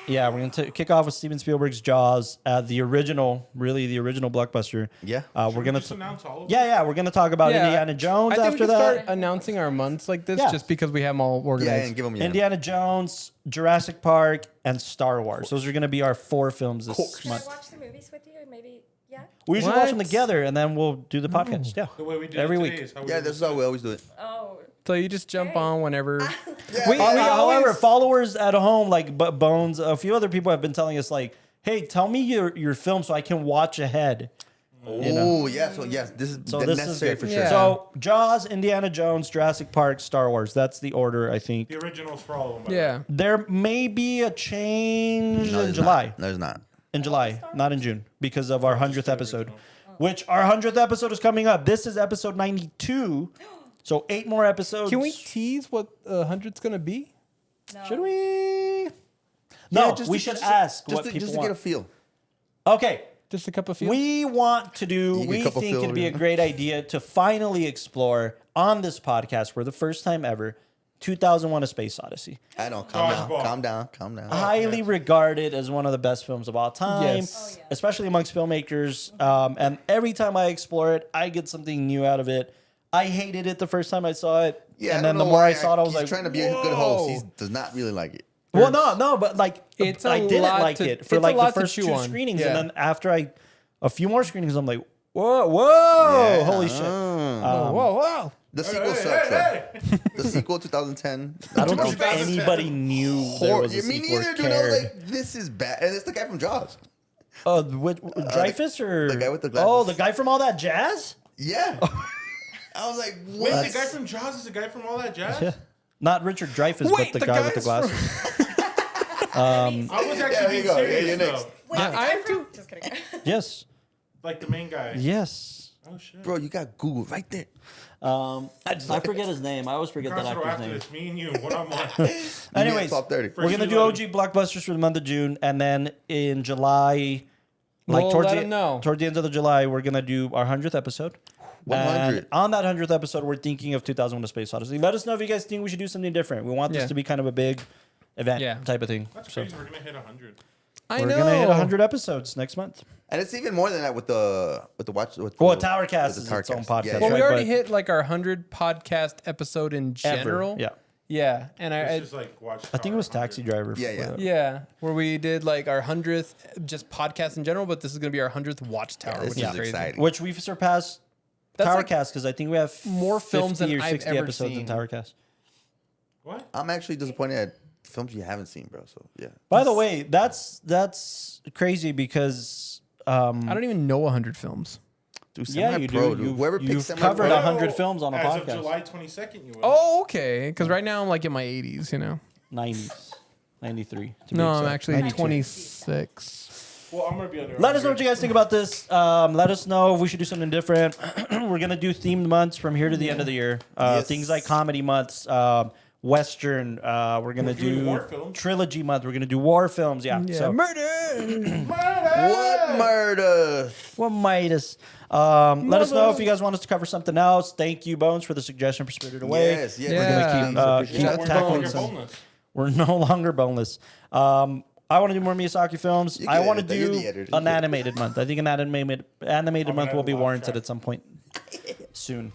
Yeah, we're gonna kick off with Steven Spielberg's Jaws, the original blockbuster. Yeah. We're gonna Just announce all of yeah, we're gonna talk about Indiana Jones I think after we can that. start announcing our months like this Yeah. just because we have them all Yeah, organized. and give them Indiana Jones, Jurassic Park, and Star Wars. Those are going to be our 4 films this Can I month. watch the movies with you? And maybe, yeah. We usually watch them What? together, and then we'll do the podcast. Yeah, The way we did every it week. today is how we Yeah, did this it is how we always do it. Oh, So you just jump Okay. on whenever. Yeah, We- yeah. we However, always- followers at home, like Bones, a few other people have been telling us, like, "Hey, tell me your film so I can watch ahead." Oh, yeah. So, yes, this is So this is necessary good for Yeah. sure. So Jaws, Indiana Jones, Jurassic Park, Star Wars. That's the order, I think. The originals for all of them. Yeah. There may be a change No, in there's July. not. No, there's not. In July, not in June, because of our 100th episode. Which our 100th episode is coming up. This is episode 92. So 8 more episodes. Can we tease what 100's going to be? no. Should we? No, Yeah, just we to- should just- ask just what to, people just to want. get a feel. Okay. Just a cup of feel? We want to do, You get a we cup of think Phil it'd be a over great idea to finally explore on this podcast for the first time ever 2001 A Space Odyssey. I know. Calm down. Dodgeball. Calm down. Calm down. Highly regarded as one of the best films of all time, Yes. Oh, yeah. especially amongst filmmakers. And every time I explore it, I get something new out of it. I hated it the first time I saw it, Yeah, and I then don't the know more why I saw it, I was he's like, trying to be a good host. He "Whoa." does not really like it. Well, no, but like It's a I didn't lot like to- it for it's a like the lot to first chew 2 on. screenings, Yeah. and then after a few more screenings, I'm like, whoa, Yeah. holy shit! Whoa. The sequel Hey, sucks. hey, though. The sequel 2010. I don't think 2010. anybody knew there was a Me sequel or neither, dude. I was cared. like, this is bad. And it's the guy from Jaws. Dreyfus or the guy with the glasses. Oh, the guy from All That Jazz? Yeah. I was like, Wait, what? the guy from Jaws is the guy from all that jazz? Not Richard Dreyfus, Wait, but the the guy with the guy's glasses. I was there actually you being go. Yeah, serious you're next. though. Wait, Yeah, the I guy am from- too. Just kidding. Yes, Like the main guy. yes. Oh shit. Bro, you got Google right there. I forget his name. I always forget that actor's after name. this, me and you, one-on-one. Anyways, top 30. we're gonna do OG blockbusters for the month of June, and then in July, like We'll towards let the 'em know. towards the end of the July, we're gonna do our 100th episode. 100. And on that 100th episode, we're thinking of 2001: A Space Odyssey. Let us know if you guys think we should do something different. We want this Yeah. to be kind of a big event Yeah. type of thing. That's So crazy. We're gonna hit 100. I we're know. gonna hit 100 episodes next month. And it's even more than that with the watch. With Well, the, Tower Cast with is the its own Tower podcast. Cast. Well, right? we already But hit like our 100 podcast episode in ever. general. Yeah. Yeah, and It's I just like watch. I think it was Taxi Driver. Yeah, yeah. yeah, where we did like our 100th just podcast in general, but this is gonna be our 100th WatchTower, This which is is crazy. exciting. Which we've surpassed That's Tower like Cast because I think we have more films 50 than or I've 60 ever episodes in seen. Tower Cast. What? I'm actually disappointed at films you haven't seen, bro. So yeah. By the way, that's crazy because I don't even know 100 films. Dude, yeah, you Semi-Pro, do. dude. Whoever You've picks Semi-Pro. covered 100 films on a As podcast. of July 22nd, you will. Oh, okay. Because right now I'm like in my 80s, you know. 90s, 93. to be No, I'm exact. actually 92. 26. Well, I'm gonna be under. Let us know what you guys think about this. Let us know if we should do something different. We're gonna do themed months from here to the end of the year. Yes. Things like comedy months, Western. We're gonna doing do war films. trilogy month. We're gonna do war films. Yeah. Yeah, So murder. What murder? what might us? Let us know if you guys want us to cover something else. Thank you, Bones, for the suggestion for Spirited Away. Yes, yes. Yeah. We're gonna keep, Appreciate keep it. tackling We're some. boneless. We're no longer boneless. I want to do more Miyazaki films. You I can want to edit that. You're do the editor. an animated month. I think an animated month will be laugh warranted track. at some point soon.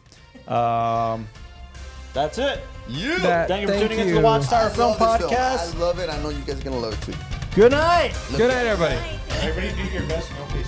That's it. Yeah. Thank you for tuning into the WatchTower Film Podcast. I love it. I know you guys are gonna love it too. Good night. Good night, everybody. Everybody do your best. No face.